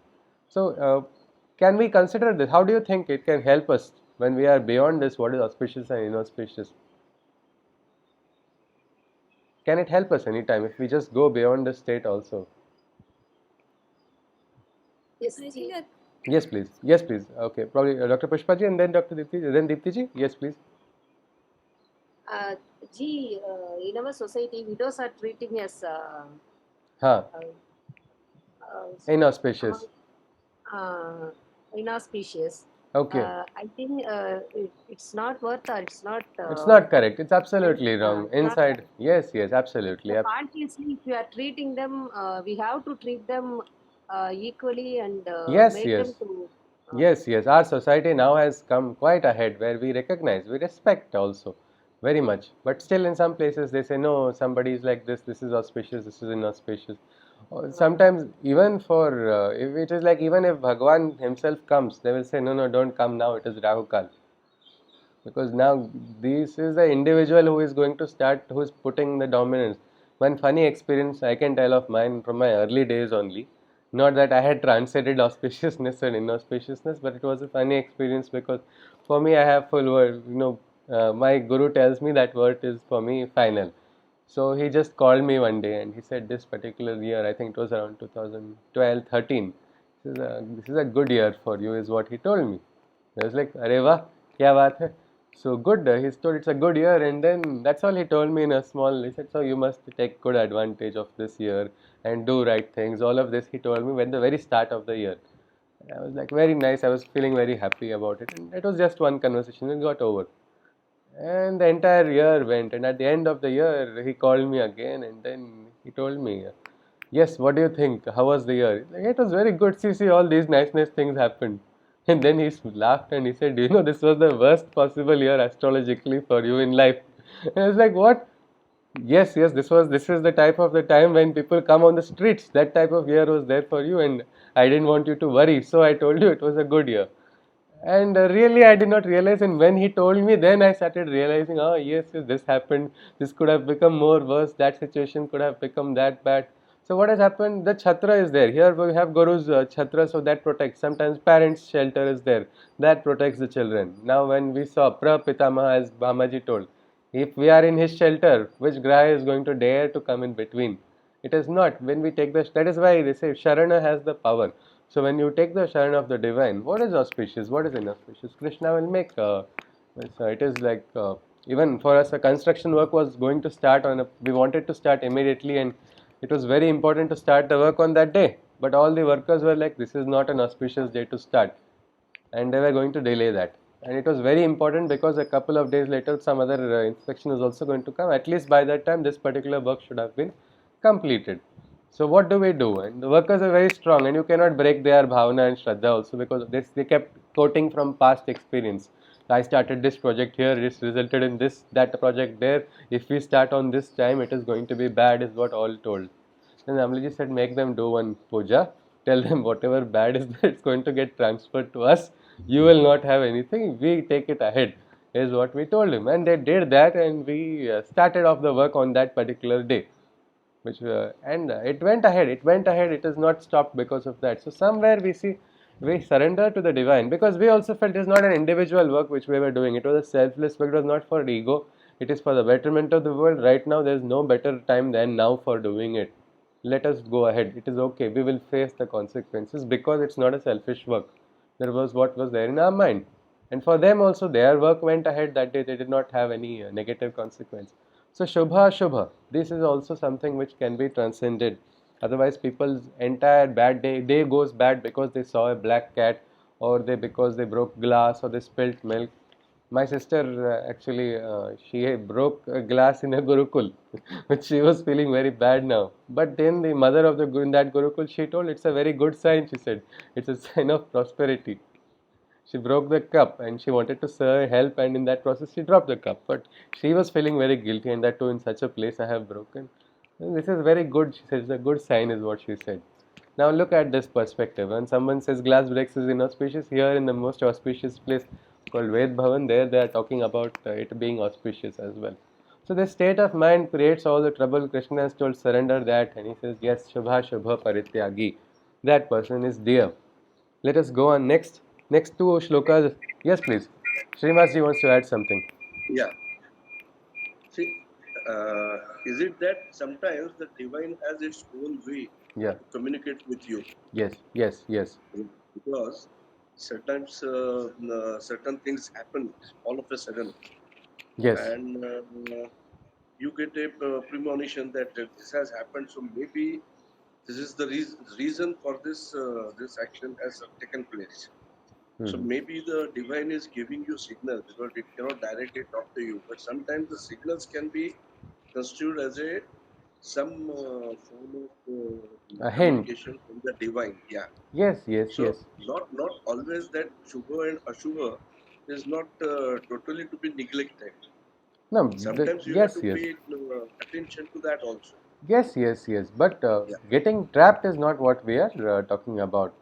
So, can we consider this? How do you think it can help us when we are beyond this? What is auspicious and inauspicious? Can it help us anytime if we just go beyond the state also? Yes, I think that Yes, please. Yes, please. Okay, probably Dr. Pushpaji and then Dr. Dipti, then Dipti ji. Yes, please. In our society, widows are treating as Inauspicious. inauspicious. Okay. I think it's not worth or it's not. It's not correct. It's absolutely wrong. Inside, yes, absolutely. Consciously, if you are treating them, we have to treat them equally and Yes, make yes. them to. Yes, our society now has come quite ahead where we recognize, we respect also very much. But still, in some places, they say, no, somebody is like this is auspicious, this is inauspicious. Or sometimes, even for, if it is like, even if Bhagwan himself comes, they will say, no, don't come now, it is Rahu Kal. Because now this is the individual who is going to start, who is putting the dominance. One funny experience I can tell of mine from my early days only. Not that I had transcended auspiciousness and inauspiciousness, but it was a funny experience because for me I have full word. My guru tells me that word is for me final. So he just called me one day and he said this particular year, I think it was around 2012, 13. This is a good year for you, is what he told me. I was like, Arey wah, kya baat hai? So good, he told it's a good year, and then that's all he told me in a small. He said, so you must take good advantage of this year and do right things. All of this he told me when the very start of the year. I was like, very nice. I was feeling very happy about it, and it was just one conversation. It got over, and the entire year went. And at the end of the year, he called me again, and then he told me, yes, what do you think? How was the year? Like, it was very good. See, all these nice things happened. And then he laughed and he said, do you know, this was the worst possible year astrologically for you in life. And I was like, what? Yes, this is the type of the time when people come on the streets. That type of year was there for you, and I didn't want you to worry. So I told you it was a good year. And really, I did not realize. And when he told me, then I started realizing, oh, yes, this happened. This could have become more worse. That situation could have become that bad. So what has happened? The chhatra is there. Here we have Guru's chhatra, so that protects. Sometimes parents' shelter is there. That protects the children. Now when we saw Prapitamaha, as Bhamaji told, if we are in his shelter, which graha is going to dare to come in between? It is not. When we take that is why they say Sharana has the power. So when you take the Sharan of the divine, what is auspicious? What is inauspicious? Krishna will make. So it is like even for us, a construction work was going to start we wanted to start immediately, and it was very important to start the work on that day. But all the workers were like, this is not an auspicious day to start, and they were going to delay that. And it was very important because a couple of days later, some other inspection was also going to come. At least by that time, this particular work should have been completed. So what do we do? And the workers are very strong, and you cannot break their bhavana and shraddha also, because they kept quoting from past experience. I started this project here, this resulted in this, that project there. If we start on this time, it is going to be bad, is what all told. Then Amliji said, make them do one puja. Tell them whatever bad is there, it's going to get transferred to us. You will not have anything. We take it ahead, is what we told him. And they did that, and we started off the work on that particular day. It went ahead. It is not stopped because of that. So somewhere we surrender to the divine, because we also felt it is not an individual work which we were doing. It was a selfless work. It was not for ego. It is for the betterment of the world. Right now, there is no better time than now for doing it. Let us go ahead. It is okay. We will face the consequences because it's not a selfish work. There was what was there in our mind. And for them also, their work went ahead that day. They did not have any negative consequence. So Shubha Shubha, this is also something which can be transcended. Otherwise, people's entire bad day goes bad because they saw a black cat, or because they broke glass, or they spilt milk. My sister actually she broke a glass in a Gurukul, which she was feeling very bad now. But then the mother of the in that Gurukul, she told it's a very good sign. She said it's a sign of prosperity. She broke the cup and she wanted to serve help, and in that process she dropped the cup. But she was feeling very guilty, and that too in such a place I have broken. And this is very good. She said it's a good sign, is what she said. Now look at this perspective. When someone says glass breaks is inauspicious, here in the most auspicious place called Ved Bhavan, there they are talking about it being auspicious as well. So this state of mind creates all the trouble. Krishna has told surrender that, and he says yes, Shubha Shubha Parityagi. That person is dear. Let us go on next two shlokas. Yes, please. Srinivasji wants to add something. Yeah. See, is it that sometimes the divine has its own way Yeah. to communicate with you? Yes. Yes. Yes. Because sometimes certain things happen all of a sudden, Yes. and you get a premonition that this has happened. So maybe this is the reason for this action has taken place. So maybe the divine is giving you signals because it cannot directly talk to you. But sometimes the signals can be construed as some form of A hint. communication from the divine. Yeah. Yes. Yes. So Yes. not always that Shubha and Ashubha is not totally to be neglected. No. Sometimes you have Yes. to Yes. pay attention to that also. Yes. Yes. Yes. But Yeah. getting trapped is not what we are talking about.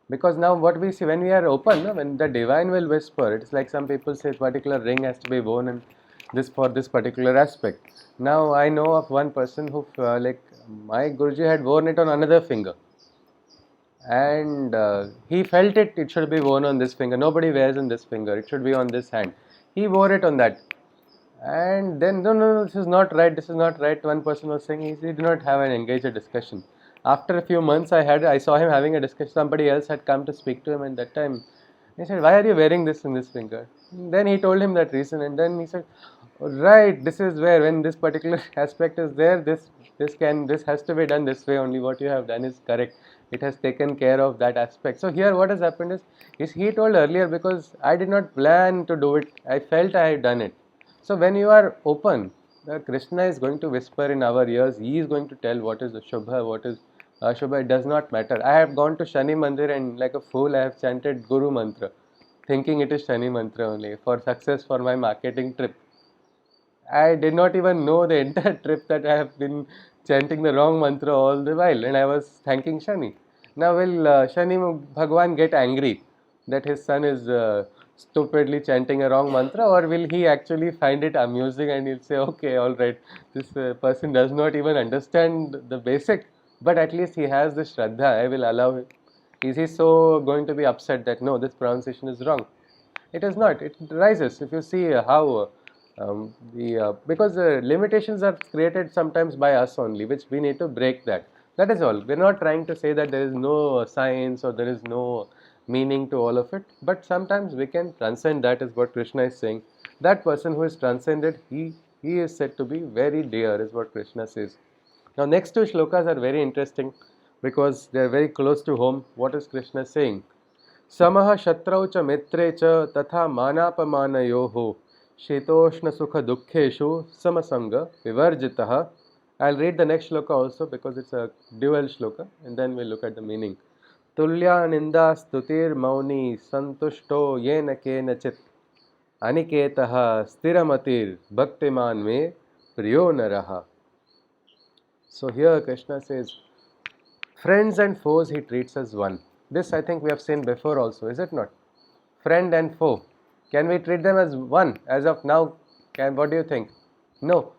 Because now what we see when we are open, no, when the divine will whisper, it's like some people say particular ring has to be worn and this for this particular aspect. Now I know of one person who like my Guruji had worn it on another finger, and he felt it should be worn on this finger. Nobody wears on this finger. It should be on this hand. He wore it on that, and then no, this is not right. This is not right. One person was saying he did not have an engaged discussion. After a few months, I saw him having a discussion. Somebody else had come to speak to him, and that time he said, "Why are you wearing this in this finger?" Then he told him that reason, and then he said, "Right, this is where when this particular aspect is there, this has to be done this way only. What you have done is correct. It has taken care of that aspect." So here, what has happened is he told earlier because I did not plan to do it. I felt I had done it. So when you are open, Krishna is going to whisper in our ears. He is going to tell what is Shubha, what is Shubha. It does not matter. I have gone to Shani Mandir and like a fool I have chanted Guru Mantra, thinking it is Shani Mantra only for success for my marketing trip. I did not even know the entire trip that I have been chanting the wrong mantra all the while, and I was thanking Shani. Now, will Shani Bhagwan get angry that his son is stupidly chanting a wrong mantra, or will he actually find it amusing and he'll say, okay, all right, this person does not even understand the basic, but at least he has the Shraddha, I will allow him. Is he so going to be upset that no, this pronunciation is wrong? It is not. It rises. If you see how because limitations are created sometimes by us only, which we need to break that. That is all. We're not trying to say that there is no science or there is no meaning to all of it, but sometimes we can transcend. That is what Krishna is saying. That person who is transcended, he is said to be very dear, is what Krishna says. Now, next two shlokas are very interesting because they are very close to home. What is Krishna saying? समः शत्रौ च मित्रे च तथा मानापमानयोः शीतोष्णसुखदुःखेषु Samsung विवर्जितः. I'll read the next shloka also because it's a dual shloka and then we'll look at the meaning. तुल्या निंदा स्तुतिर मौनी संतुष्टो येन केनचित् अनिकेतः स्थिरमतिर भक्तिमान मे प्रियो नरः. So here Krishna says, friends and foes he treats as one. This I think we have seen before also, is it not? Friend and foe. Can we treat them as one as of now? What do you think? No.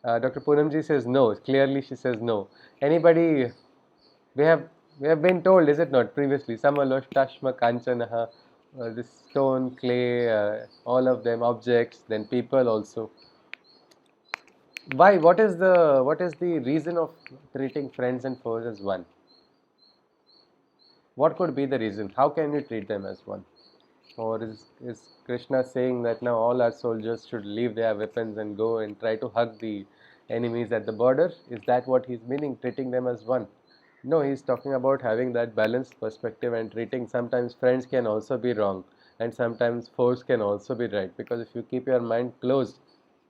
Dr. Poonamji says no. Clearly she says no. Anybody? We have been told, is it not? Previously, Samaloštashma Kanchanaha, this stone, clay, all of them, objects, then people also. Why? What is the reason of treating friends and foes as one? What could be the reason? How can we treat them as one? Or is Krishna saying that now all our soldiers should leave their weapons and go and try to hug the enemies at the border? Is that what he's meaning, treating them as one? No, he's talking about having that balanced perspective and treating sometimes friends can also be wrong. and sometimes foes can also be right, because if you keep your mind closed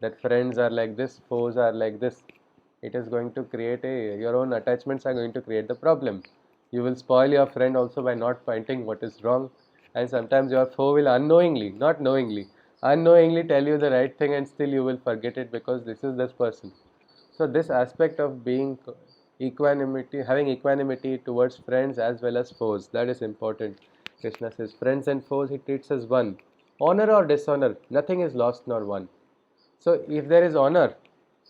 that friends are like this, foes are like this, it is going to create your own attachments are going to create the problem. You will spoil your friend also by not pointing what is wrong, and sometimes your foe will unknowingly, not knowingly, unknowingly tell you the right thing, and still you will forget it because this is this person. So this aspect of being equanimity, having equanimity towards friends as well as foes, that is important. Krishna says friends and foes he treats as one. Honor or dishonor, nothing is lost nor won. So if there is honor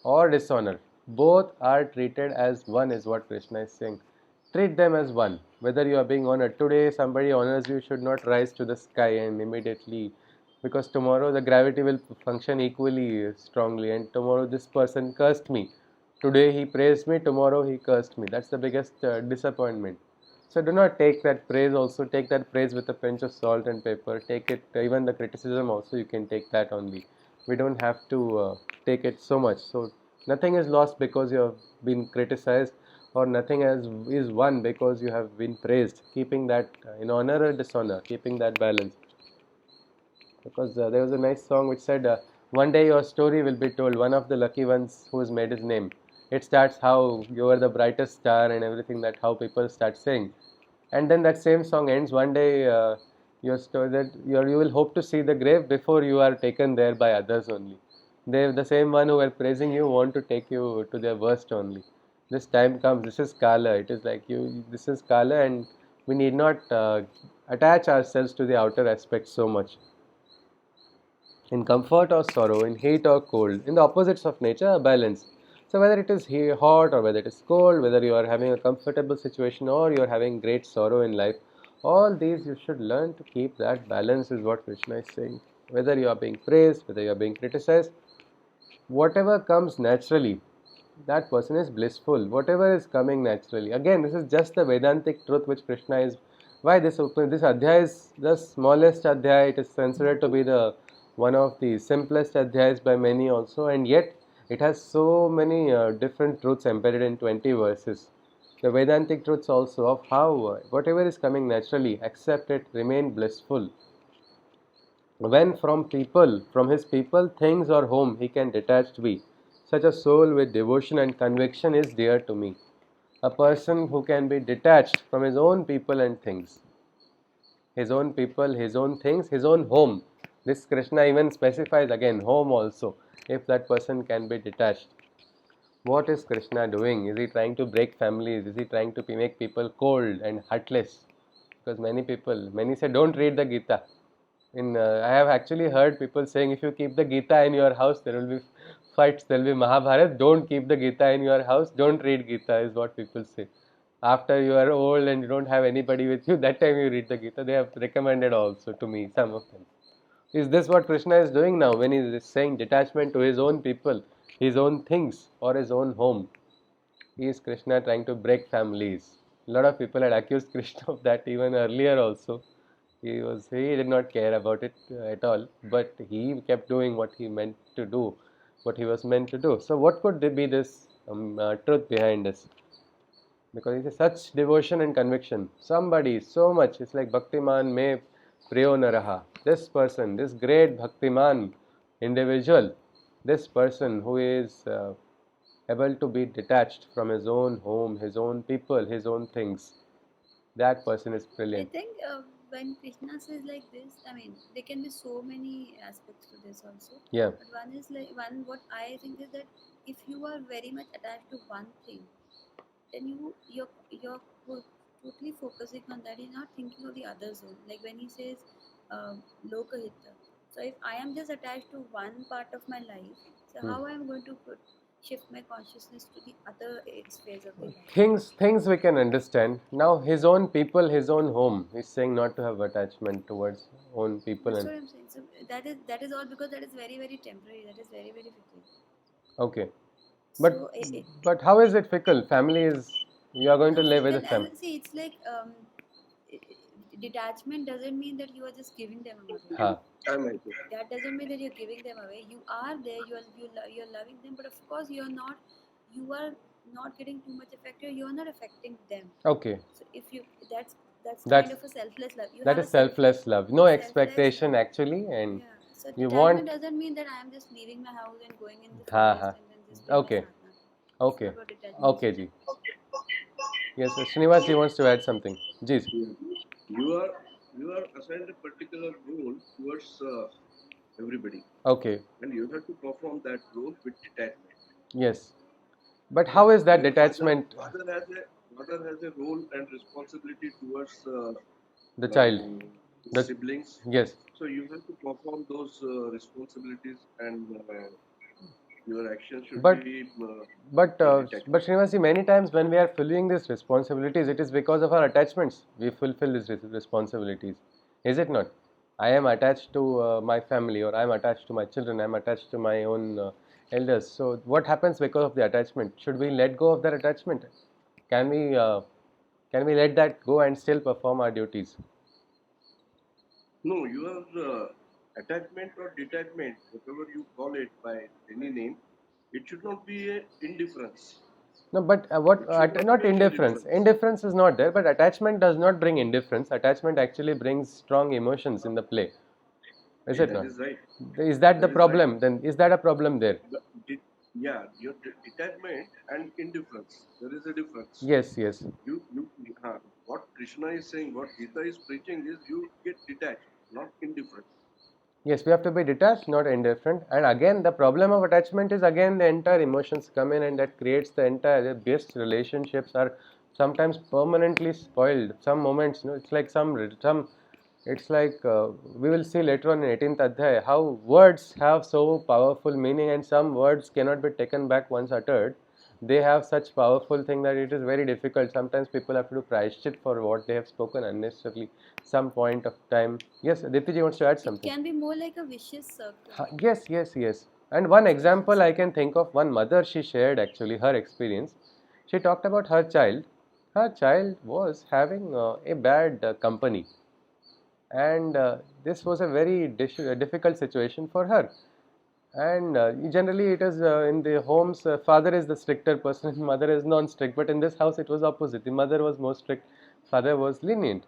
or dishonor, both are treated as one, is what Krishna is saying. Treat them as one. Whether you are being honored today, somebody honors you, should not rise to the sky and immediately, because tomorrow the gravity will function equally strongly, and tomorrow this person cursed me. Today he praised me, tomorrow he cursed me. That's the biggest disappointment. So do not take that praise also, take that praise with a pinch of salt and pepper. Take it, even the criticism also, you can take that only. We don't have to take it so much. So nothing is lost because you have been criticized, or nothing is won because you have been praised. Keeping that in honor or dishonor, keeping that balance. Because there was a nice song which said, one day your story will be told, one of the lucky ones who has made his name. It starts how you are the brightest star and everything, that how people start saying. And then that same song ends, one day your story that you will hope to see the grave before you are taken there by others only. They, the same one who were praising you, want to take you to their worst only. This time comes, this is Kala, it is like you, this is Kala, and we need not attach ourselves to the outer aspects so much. In comfort or sorrow, in heat or cold, in the opposites of nature, a balance. So whether it is hot or whether it is cold, whether you are having a comfortable situation or you are having great sorrow in life, all these you should learn to keep that balance, is what Krishna is saying. Whether you are being praised, whether you are being criticized, whatever comes naturally, that person is blissful. Whatever is coming naturally. Again, this is just the Vedantic truth which Krishna is. Why this adhyaya is the smallest adhyaya. It is considered to be the one of the simplest adhyayas by many also, and yet it has so many different truths embedded in 20 verses. The Vedantic truths also of how whatever is coming naturally, accept it, remain blissful. When from his people, things or home he can detached be. Such a soul with devotion and conviction is dear to me. A person who can be detached from his own people and things. His own people, his own things, his own home. This Krishna even specifies again, home also, if that person can be detached. What is Krishna doing? Is he trying to break families? Is he trying to make people cold and heartless? Because many say, don't read the Gita. I have actually heard people saying, if you keep the Gita in your house, there will be fights, there will be Mahabharata. Don't keep the Gita in your house, don't read Gita, is what people say. After you are old and you don't have anybody with you, that time you read the Gita. They have recommended also to me, some of them. Is this what Krishna is doing now when he is saying detachment to his own people, his own things, or his own home? Is Krishna trying to break families? A lot of people had accused Krishna of that even earlier also. He did not care about it at all, but he kept doing what he meant to do, what he was meant to do. So what could be this truth behind this? Because it's such devotion and conviction. Somebody so much, it's like Bhaktiman me priyo naraha. This person, this great Bhaktiman individual, this person who is able to be detached from his own home, his own people, his own things, that person is brilliant. I think when Krishna says like this, I mean, there can be so many aspects to this also. Yeah. But one is like what I think is that if you are very much attached to one thing, then you're totally focusing on that. You're not thinking of the other zone. Like when he says lokahita. So if I am just attached to one part of my life, so how I am going to shift my consciousness to the other spheres of the life? Things we can understand. Now his own people, his own home. He's saying not to have attachment towards own people. That's what I'm saying. So that is all because that is very very temporary. That is very very fickle. Okay. But how is it fickle? Family is, you are going to live with a family. See, it's like detachment doesn't mean that you are just giving them away. That doesn't mean that you're giving them away. You are there. You're loving them, but of course you are not getting too much affected. You are not affecting them. Okay. So if you that's kind of a selfless love. That is selfless love. No expectation love. Actually, and yeah. So you detachment want. doesn't mean that I am just leaving my house and going in the Ha forest ha. and then just being Okay. a sadhana. Okay. It's not about detachment. Okay, ji. Yes, Srinivas ji wants to add something. Ji. You are assigned a particular role towards everybody. Okay. And you have to perform that role with detachment. Yes. But how is that detachment? Mother has a role and responsibility towards the child, the siblings. Yes. So you have to perform those responsibilities, and your action should be. But Srinivasi, many times when we are fulfilling these responsibilities, it is because of our attachments. We fulfill these responsibilities. Is it not? I am attached to my family, or I am attached to my children. I am attached to my own elders. So what happens because of the attachment? Should we let go of that attachment? Can we let that go and still perform our duties? No, your attachment or detachment, whatever you call it by any name, it should not be a indifference. No, but not indifference. Indifference is not there, but attachment does not bring indifference. Attachment actually brings strong emotions in the play. Is it not? Is right. Is that the problem? Right. Then is that a problem there? Yeah, your detachment and indifference. There is a difference. Yes, yes. What Krishna is saying, what Gita is preaching is you get detached, not indifferent. Yes, we have to be detached, not indifferent. And again, the problem of attachment is again the entire emotions come in, and that creates the entire best relationships are sometimes permanently spoiled. Some moments, it's like it's like we will see later on in 18th Adhyaya how words have so powerful meaning, and some words cannot be taken back once uttered. They have such powerful thing that it is very difficult. Sometimes people have to do prayashchit for what they have spoken unnecessarily some point of time. Yes, Dipti wants to add something. It can be more like a vicious circle. Yes, yes, yes. And one example I can think of, one mother, she shared actually her experience. She talked about her child. Her child was having a bad company, and this was a very difficult situation for her. And generally it is in the homes, father is the stricter person, mother is non-strict, but in this house it was opposite. The mother was more strict, father was lenient.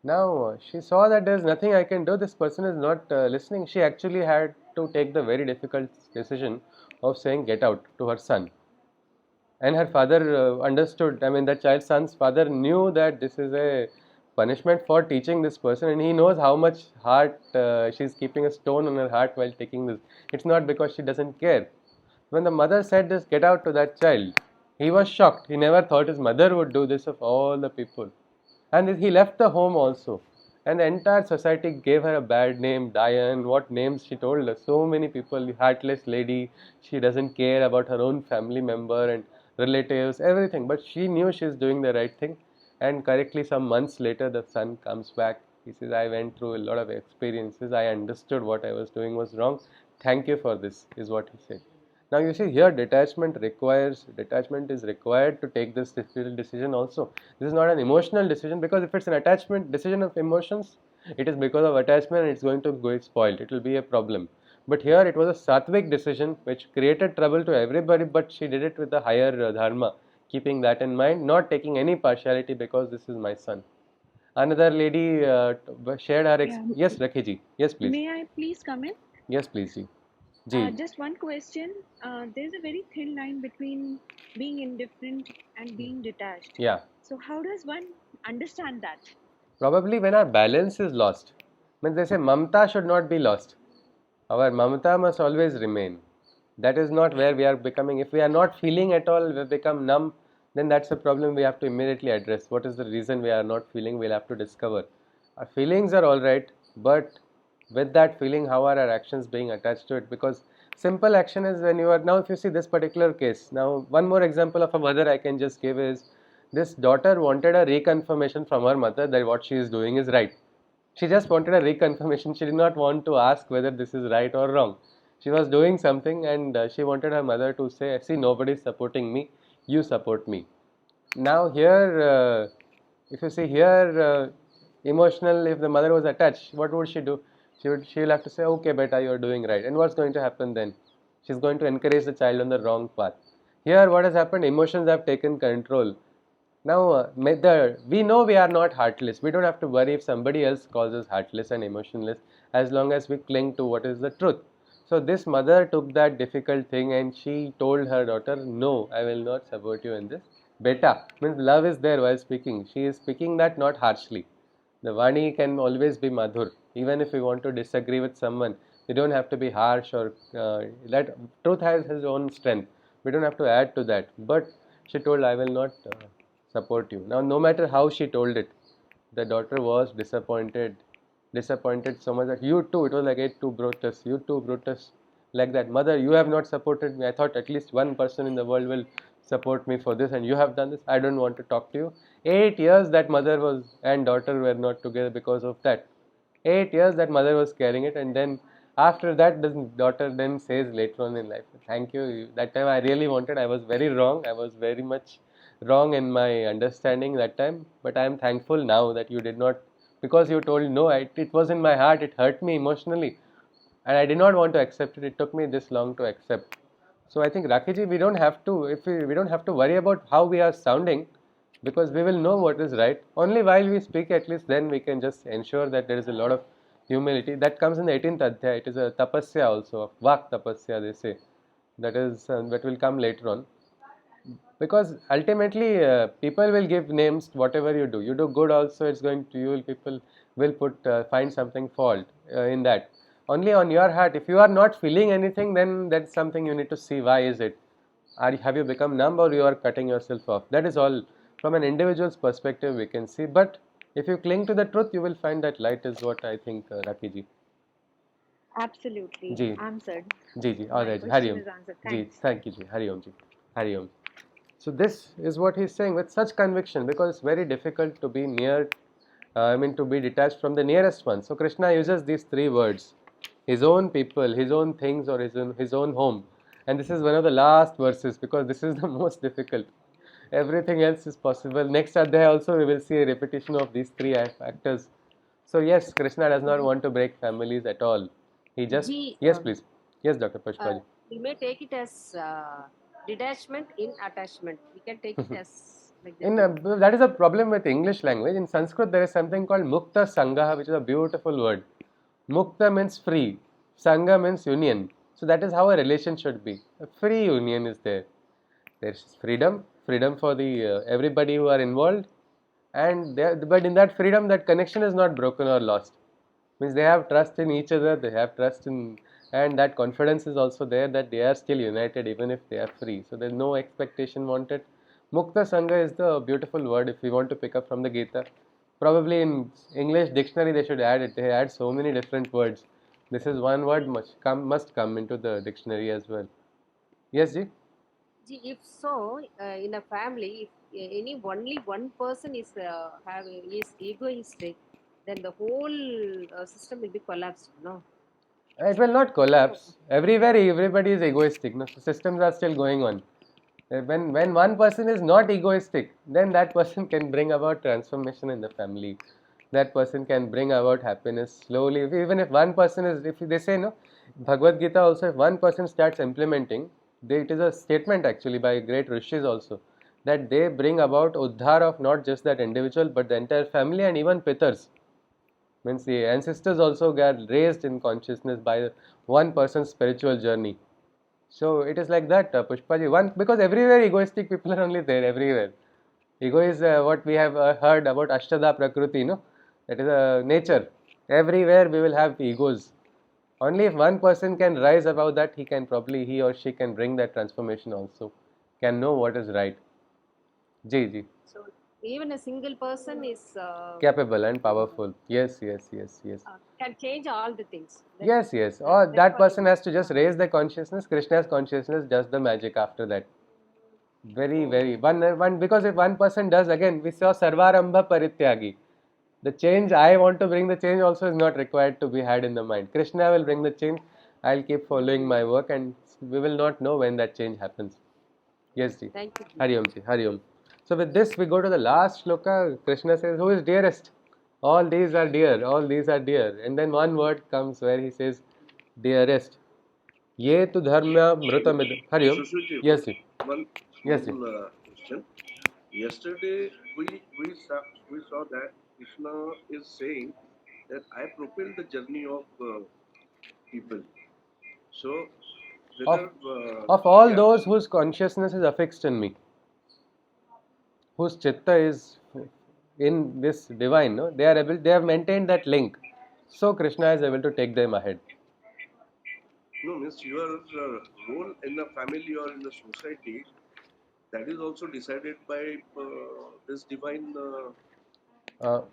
Now she saw that there is nothing I can do, this person is not listening. She actually had to take the very difficult decision of saying get out to her son. And her father understood. I mean, that child's son's father knew that this is a punishment for teaching this person, and he knows how much heart she's keeping a stone on her heart while taking this. It's not because she doesn't care. When the mother said this, get out to that child, he was shocked. He never thought his mother would do this of all the people. And he left the home also. And the entire society gave her a bad name, Diane, what names she told us. So many people, heartless lady, she doesn't care about her own family member and relatives, everything. But she knew she's doing the right thing. And correctly, some months later, the son comes back. He says, I went through a lot of experiences. I understood what I was doing was wrong. Thank you for this, is what he said. Now you see here detachment is required to take this difficult decision also. This is not an emotional decision, because if it's an attachment decision of emotions, it is because of attachment and it's going to go spoiled. It will be a problem. But here it was a sattvic decision which created trouble to everybody, but she did it with the higher dharma, keeping that in mind, not taking any partiality because this is my son. Another lady shared her Yes, Rakhi ji. Yes, please. May I please come in? Yes, please ji. Just one question. There's a very thin line between being indifferent and being detached. Yeah. So how does one understand that? Probably when our balance is lost. Means they say mamta should not be lost. Our mamta must always remain. That is not where we are becoming. If we are not feeling at all, we become numb, then that's a problem we have to immediately address. What is the reason we are not feeling? We'll have to discover. Our feelings are alright, but with that feeling, how are our actions being attached to it? Because simple action is when you are, now if you see this particular case, now one more example of a mother I can just give is, this daughter wanted a reconfirmation from her mother that what she is doing is right. She just wanted a reconfirmation. She did not want to ask whether this is right or wrong. She was doing something, and she wanted her mother to say, see, nobody is supporting me, you support me. Now here, if you see here, emotional, if the mother was attached, what would she do? She will have to say, okay beta, you are doing right. And what's going to happen then? She's going to encourage the child on the wrong path. Here what has happened, emotions have taken control. Now, we know we are not heartless. We don't have to worry if somebody else calls us heartless and emotionless, as long as we cling to what is the truth. So this mother took that difficult thing and she told her daughter, no, I will not support you in this. Beta, means love is there while speaking. She is speaking that not harshly. The Vani can always be Madhur. Even if we want to disagree with someone, we don't have to be harsh or that truth has his own strength. We don't have to add to that. But she told, I will not support you. Now, no matter how she told it, the daughter was disappointed so much that you too, it was like, it too, Brutus, you too, Brutus, like that. Mother, you have not supported me. I thought at least one person in the world will support me for this, and you have done this. I don't want to talk to you. 8 years that mother was and daughter were not together because of that. 8 years that mother was carrying it, and then after that, the daughter then says later on in life, thank you. That time I really wanted, I was very wrong. I was very much wrong in my understanding that time, but I am thankful now that you did not, because you told no, it was in my heart, it hurt me emotionally, and I did not want to accept it. It took me this long to accept. So I think Rakiji, we don't have to, if we don't have to worry about how we are sounding, because we will know what is right. Only while we speak, at least then we can just ensure that there is a lot of humility. That comes in the 18th Adhyaya. It is a tapasya also, Vak tapasya they say. That is that will come later on. Because ultimately people will give names to whatever you do. You do good also, it's going to, you will, people will put find something fault in that. Only on your heart, if you are not feeling anything, then that's something you need to see. Why is it? Have you become numb, or you are cutting yourself off? That is all from an individual's perspective we can see. But if you cling to the truth, you will find that light is what I think, Rakiji. Absolutely. Ji. Answered. Ji. All My right. question Hari Om. is answered. Ji. Thanks. Thank you, Ji. Hari Om, Ji. Hari Om. So this is what he's saying with such conviction, because it's very difficult to be near, to be detached from the nearest one. So Krishna uses these three words: his own people, his own things, or his own home. And this is one of the last verses, because this is the most difficult. Everything else is possible. Next adhyaya also we will see a repetition of these three factors. So yes, Krishna does not want to break families at all. He just, yes, please. Yes, Dr. Pushpaji. We may take it as detachment in attachment. We can take it as like that. That is a problem with English language. In Sanskrit, there is something called Mukta Sangha, which is a beautiful word. Mukta means free, Sangha means union. So that is how a relation should be. A free union is there. There is freedom for the everybody who are involved, and but in that freedom, that connection is not broken or lost. Means they have trust in each other, they have trust in, and that confidence is also there that they are still united even if they are free. So there is no expectation wanted. Mukta Sangha is the beautiful word if we want to pick up from the Gita. Probably in English dictionary they should add it. They add so many different words. This is one word must come into the dictionary as well. Yes, Ji? If so, in a family, if only one person is egoistic, then the whole system will be collapsed. No, it will not collapse. Everywhere, everybody is egoistic. No, so systems are still going on. When one person is not egoistic, then that person can bring about transformation in the family. That person can bring about happiness slowly. Even if one person is, if they say no, Bhagavad Gita also, if one person starts implementing, it is a statement actually by great rishis also, that they bring about uddhar of not just that individual but the entire family and even pitars. Means the ancestors also get raised in consciousness by one person's spiritual journey. So it is like that, Pushpaji. One, because everywhere egoistic people are only there, everywhere. Ego is what we have heard about Ashtada Prakriti, no? That is nature. Everywhere we will have egos. Only if one person can rise above that, he or she can bring that transformation also. Can know what is right. Ji. so even a single person is Capable and powerful. Yes. can change all the things. Yes. Or that person has to just raise the consciousness. Krishna's consciousness does the magic after that. Very. One, because if one person does, again, we saw Sarvarambha Parityagi. The change, I want to bring the change also is not required to be had in the mind. Krishna will bring the change. I'll keep following my work, and we will not know when that change happens. Yes, Ji. Thank you. Hari Om, Ji. Hari Om. So with this, we go to the last shloka. Krishna says, who is dearest? All these are dear. All these are dear. And then one word comes where he says, dearest. Ye tu dharma mrutamid. Hari Om. Yes, Ji. One Yes, Ji. question. yesterday we saw that Krishna is saying that I propel the journey of people. So whether of all those whose consciousness is affixed in me, whose chitta is in this divine, no, they have maintained that link. So Krishna is able to take them ahead. No, means your role in the family or in the society, that is also decided by this divine.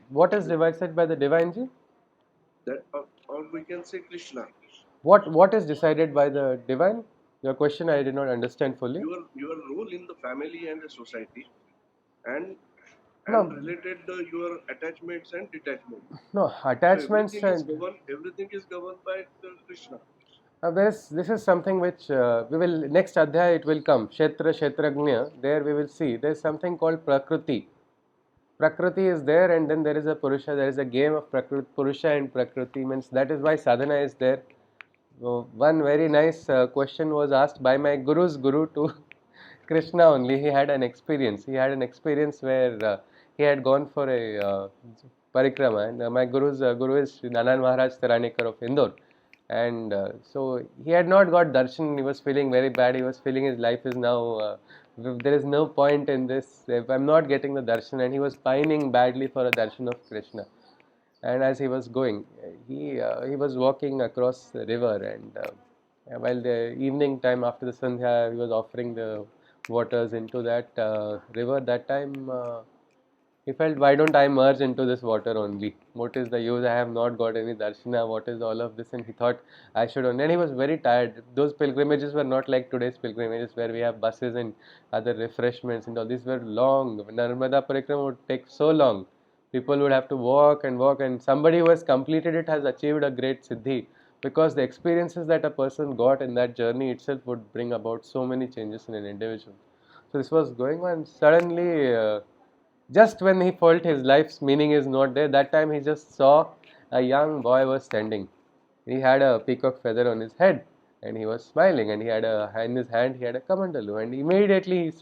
What is decided by the divine ji? That or we can say Krishna. What is decided by the divine? Your question I did not understand fully. Your role in the family and the society, and No. related your attachments and detachment. No, attachments so everything is governed by Krishna. This is something which we will next adhyaya it will come. Kshetragnya. There we will see. There is something called Prakriti. Prakriti is there, and then there is a Purusha. There is a game of Purusha and Prakriti. Means that is why sadhana is there. One very nice question was asked by my guru's guru to Krishna only. He had an experience. He had an experience where he had gone for a parikrama, and my guru's guru is Nanan Maharaj Taranekar of Indore. And so he had not got darshan. He was feeling very bad. He was feeling his life is now there is no point in this if I'm not getting the darshan, and he was pining badly for a darshan of Krishna. And as he was going, he was walking across the river, and while the evening time after the sandhya, he was offering the waters into that river. That time he felt, why don't I merge into this water only? What is the use? I have not got any darshana. What is all of this? And he thought I should. And he was very tired. Those pilgrimages were not like today's pilgrimages where we have buses and other refreshments and all. These were long. Narmada Parikrama would take so long. People would have to walk, and somebody who has completed it has achieved a great siddhi, because the experiences that a person got in that journey itself would bring about so many changes in an individual. So this was going on. Suddenly, just when he felt his life's meaning is not there, that time he just saw a young boy was standing. He had a peacock feather on his head, and he was smiling, and he had in his hand he had a kamandalu, and immediately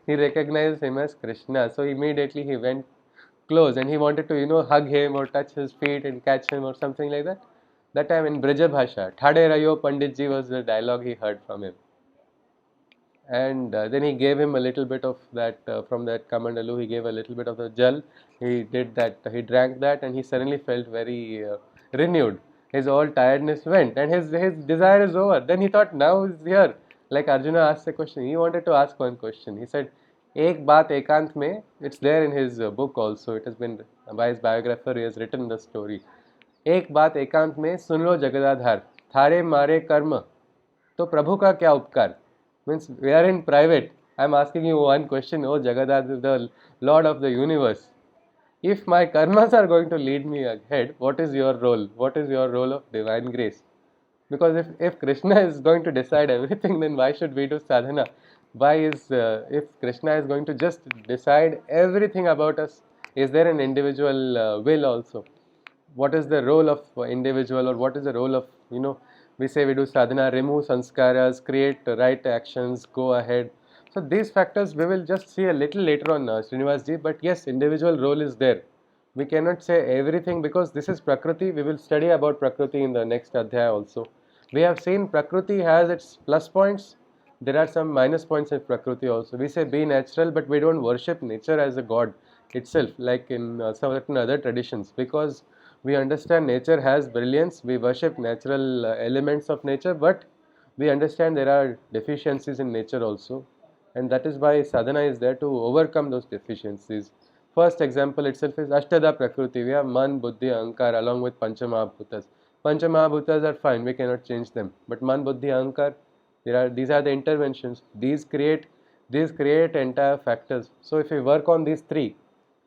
he recognized him as Krishna. So immediately he went close, and he wanted to hug him or touch his feet and catch him or something like that. That time in Brija Bhasha, Thade Rayo Panditji was the dialogue he heard from him. And then he gave him a little bit of that from that kamandalu. He gave a little bit of the jal. He did that. He drank that, and he suddenly felt very renewed. His all tiredness went, and his desire is over. Then he thought, now he's here. Like Arjuna asked a question. He wanted to ask one question. He said, "Ek baat ekant mein." It's there in his book also. It has been by his biographer. He has written the story. एक बात एकांत में सुन लो जगदाधार, थारे मारे कर्म तो प्रभु का क्या उपकार. Means we are in private. I am asking you one question, oh Jagadadha, the Lord of the universe. If my karmas are going to lead me ahead, what is your role? What is your role of divine grace? Because if Krishna is going to decide everything, then why should we do sadhana? If Krishna is going to just decide everything about us, is there an individual will also? What is the role of individual, or what is the role of, we say we do sadhana, remove sanskaras, create right actions, go ahead. So these factors we will just see a little later on, Srinivas ji, but yes, individual role is there. We cannot say everything because this is Prakriti. We will study about Prakriti in the next adhyaya also. We have seen Prakriti has its plus points. There are some minus points in Prakriti also. We say be natural, but we don't worship nature as a god itself, like in certain other traditions, because we understand nature has brilliance. We worship natural elements of nature, but we understand there are deficiencies in nature also, and that is why sadhana is there to overcome those deficiencies. First example itself is Ashtada Prakriti. We have Man, Buddhi, Ahankar along with Panchamahabhutas. Panchamahabhutas are fine, we cannot change them. But Man, Buddhi, Ahankar, these are the interventions. These create entire factors. So if we work on these three,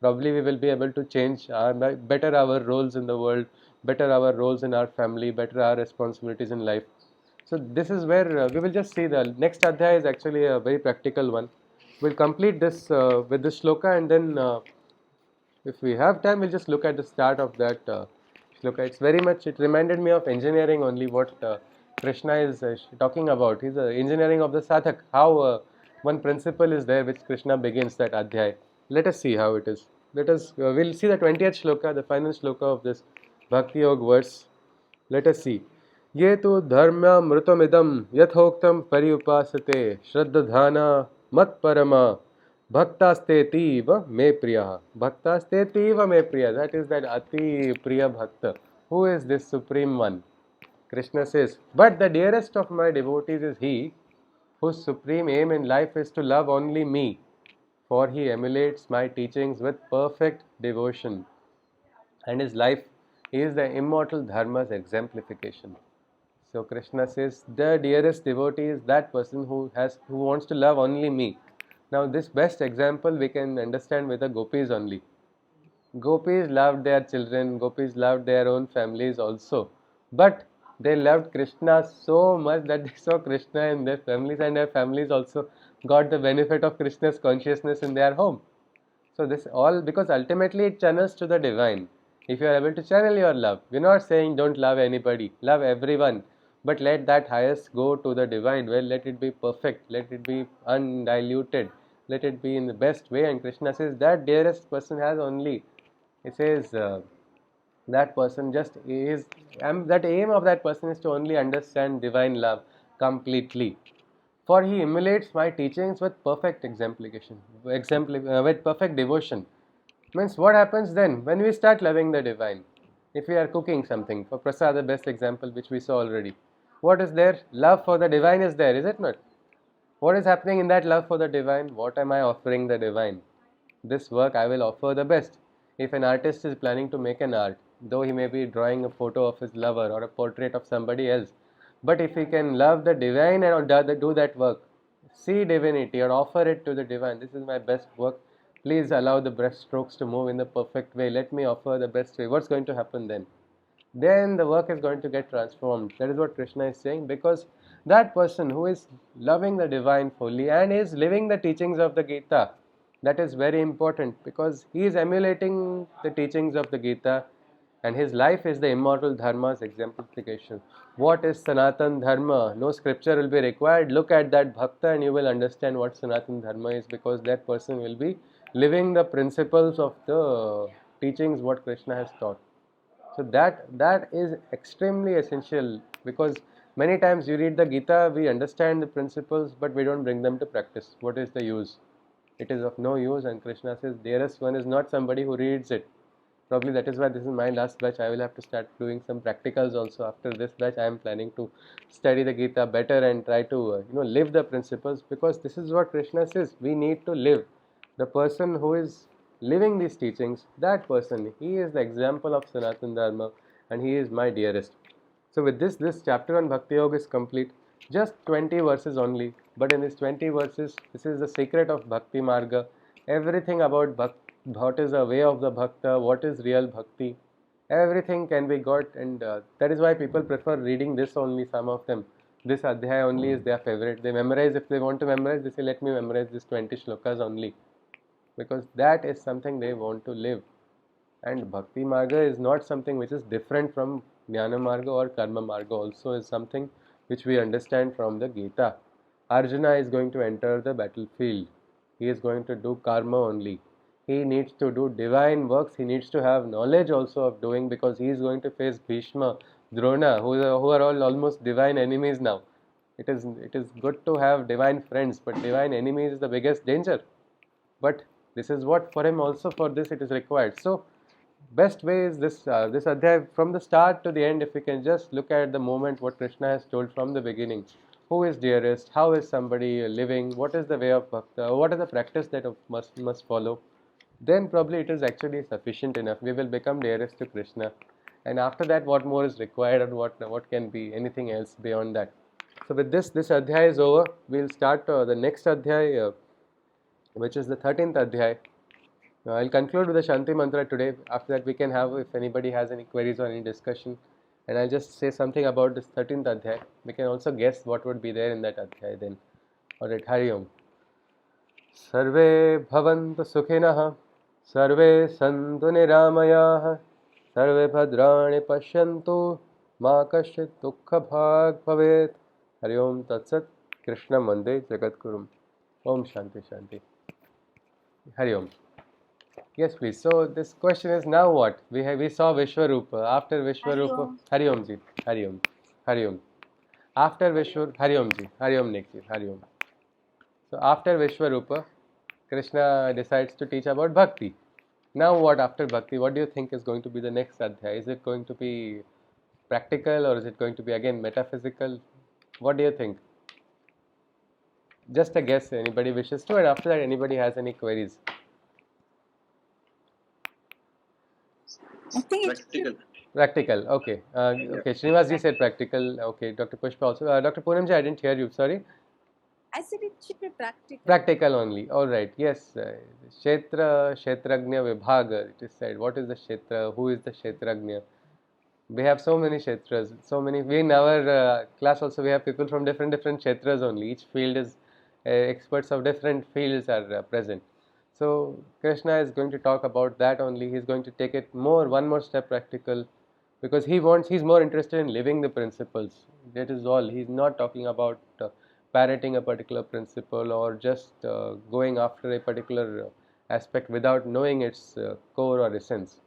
probably we will be able to change better our roles in the world, better our roles in our family, better our responsibilities in life. So this is where we will just see the next adhyaya is actually a very practical one. We'll complete this with this shloka, and then if we have time, we'll just look at the start of that shloka. It reminded me of engineering only, what Krishna is talking about. He's engineering of the sadhak, how one principle is there which Krishna begins that adhyaya. let us see how it is. Let us, we'll see the 20th shloka, the final shloka of this Bhakti Yoga verse. Let us see. Ye tu dharma mrutamidam yathoktam pariupasate shraddhadhana mat parama bhaktastetiva me priya. Bhaktastetiva me priya. That is that ati priya bhakta. Who is this supreme one? Krishna says, but the dearest of my devotees is he whose supreme aim in life is to love only me, for he emulates my teachings with perfect devotion, and his life is the immortal dharma's exemplification. So Krishna says, the dearest devotee is that person who wants to love only me. Now this best example we can understand with the gopis only. Gopis loved their children, gopis loved their own families also. But they loved Krishna so much that they saw Krishna in their families, and their families also got the benefit of Krishna's consciousness in their home. So this all because ultimately it channels to the divine. If you are able to channel your love, we're not saying don't love anybody, love everyone, but let that highest go to the divine. Well, let it be perfect, let it be undiluted, let it be in the best way. And Krishna says that dearest person has only, he says that person just is, that aim of that person is to only understand divine love completely. For he emulates my teachings with perfect exemplification, with perfect devotion. Means what happens then when we start loving the divine? If we are cooking something for prasad, the best example which we saw already, what is there? Love for the divine is there, is it not? What is happening in that love for the divine? What am I offering the divine? This work I will offer the best. If an artist is planning to make an art, though he may be drawing a photo of his lover or a portrait of somebody else, but if he can love the divine and do that work, see divinity or offer it to the divine, this is my best work, please allow the brush strokes to move in the perfect way, let me offer the best way. What's going to happen then? Then the work is going to get transformed. That is what Krishna is saying, because that person who is loving the divine fully and is living the teachings of the Gita, that is very important, because he is emulating the teachings of the Gita and his life is the immortal dharma's exemplification. What is Sanatan Dharma? No scripture will be required. Look at that bhakta and you will understand what Sanatan Dharma is, because that person will be living the principles of the teachings what Krishna has taught. So that is extremely essential, because many times you read the Gita, we understand the principles, but we don't bring them to practice. What is the use? It is of no use, and Krishna says, dearest one is not somebody who reads it. Probably that is why this is my last batch. I will have to start doing some practicals also. After this batch, I am planning to study the Gita better and try to live the principles, because this is what Krishna says. We need to live. The person who is living these teachings, that person, he is the example of Sanatana Dharma, and he is my dearest. So with this chapter on Bhakti Yoga is complete. Just 20 verses only, but in these 20 verses, this is the secret of Bhakti Marga. Everything about what is the way of the Bhakta, what is real Bhakti, everything can be got, and that is why people prefer reading this only, some of them. This Adhyaya only is their favorite. They memorize, if they want to memorize, they say, let me memorize this 20 shlokas only, because that is something they want to live. And Bhakti Marga is not something which is different from Jnana Marga or Karma Marga, also is something which we understand from the Gita. Arjuna is going to enter the battlefield. He is going to do karma only. He needs to do divine works. He needs to have knowledge also of doing, because he is going to face Bhishma, Drona, who are all almost divine enemies now. It is good to have divine friends, but divine enemies is the biggest danger. But this is what for him also, for this it is required. So best way is this adhyay from the start to the end. If we can just look at the moment what Krishna has told from the beginning, who is dearest, how is somebody living, what is the way of bhakta, what is the practice that must follow, then probably it is actually sufficient enough. We will become dearest to Krishna, and after that what more is required, and what can be anything else beyond that. So with this adhyay is over. We'll start the next adhyay, which is the 13th adhyay. I'll conclude with the Shanti Mantra today. After that we can have, if anybody has any queries or any discussion, and I'll just say something about this 13th adhyay. We can also guess what would be there in that adhyay then. Alright, Hari Om. Sarve bhavantu sukhinah, sarve santu niramayah, sarve bhadrani pashyantu, ma kasyit dukkha bhag bhavet. Hari Om Tat Sat. Krishna Mande Jagat Kurum. Om Shanti Shanti. Hari Om. Yes, please. So this question is now what? We saw Vishwarupa. After Vishwarupa, Hari Om ji, Hari Om, Hari Om. After Vishwar, Hari Om ji, Hari Om Nek ji, Hari Om. So after Vishwarupa, Krishna decides to teach about Bhakti. Now what after Bhakti? What do you think is going to be the next adhyaya? Is it going to be practical or is it going to be again metaphysical? What do you think? Just a guess. Anybody wishes to, and after that, anybody has any queries? I think Practical. Practical. Okay. Okay. Srinivas ji said practical. Okay. Dr. Pushpa also. Dr. Poonam ji, I didn't hear you. Sorry. I said it should be practical. Practical only. All right. Yes. Kshetra, Kshetragnya Vibhaga. It is said. What is the Kshetra? Who is the Kshetragnya? We have so many Kshetras. So many. We in our class also we have people from different Kshetras only. Each field is experts of different fields are present. So Krishna is going to talk about that only. He is going to take it one more step practical, because he's more interested in living the principles. That is all. He's not talking about parroting a particular principle or just going after a particular aspect without knowing its core or essence.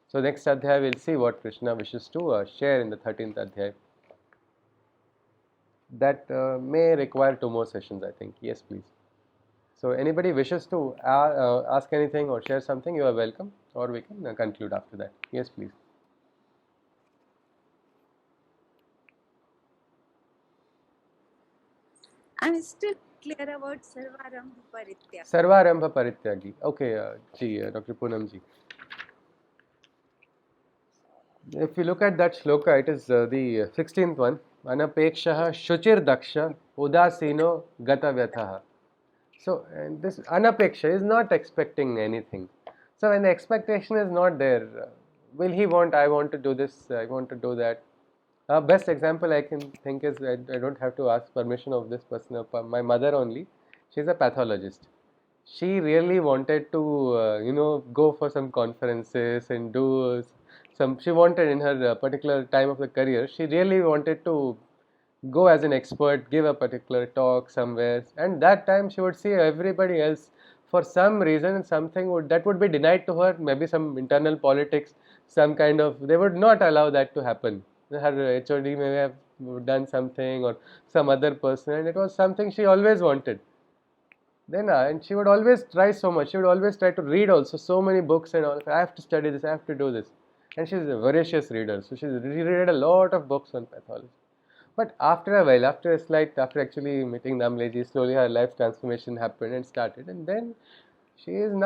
So next adhyaya we'll see what Krishna wishes to share in the 13th adhyaya. That may require 2 more sessions, I think. Yes, please. So anybody wishes to ask anything or share something, you are welcome, or we can conclude after that. Yes, please. I'm still clear about Sarvarambha Parityagi. Sarvarambha Parityagi. Okay, Dr. Poonam ji. If you look at that shloka, it is the 16th one. Anapekshaha shuchir daksha udasino gatavyathaha. So this anapeksha is not expecting anything. So when the expectation is not there, will he want, I want to do this, I want to do that. Best example I can think is, I don't have to ask permission of this person, my mother only. She's a pathologist. She really wanted to, go for some conferences and do some. She wanted in her particular time of the career. She really wanted to go as an expert, give a particular talk somewhere, and that time she would see everybody else. For some reason, something that would be denied to her. Maybe some internal politics, some kind of. They would not allow that to happen. Her HOD may have done something, or some other person, and it was something she always wanted. Then and she would always try so much. She would always try to read also so many books and all. I have to study this. I have to do this. And she's a voracious reader, so she's read a lot of books on pathology. But after a while, after actually meeting Namleji, slowly her life transformation happened and started, and then she is now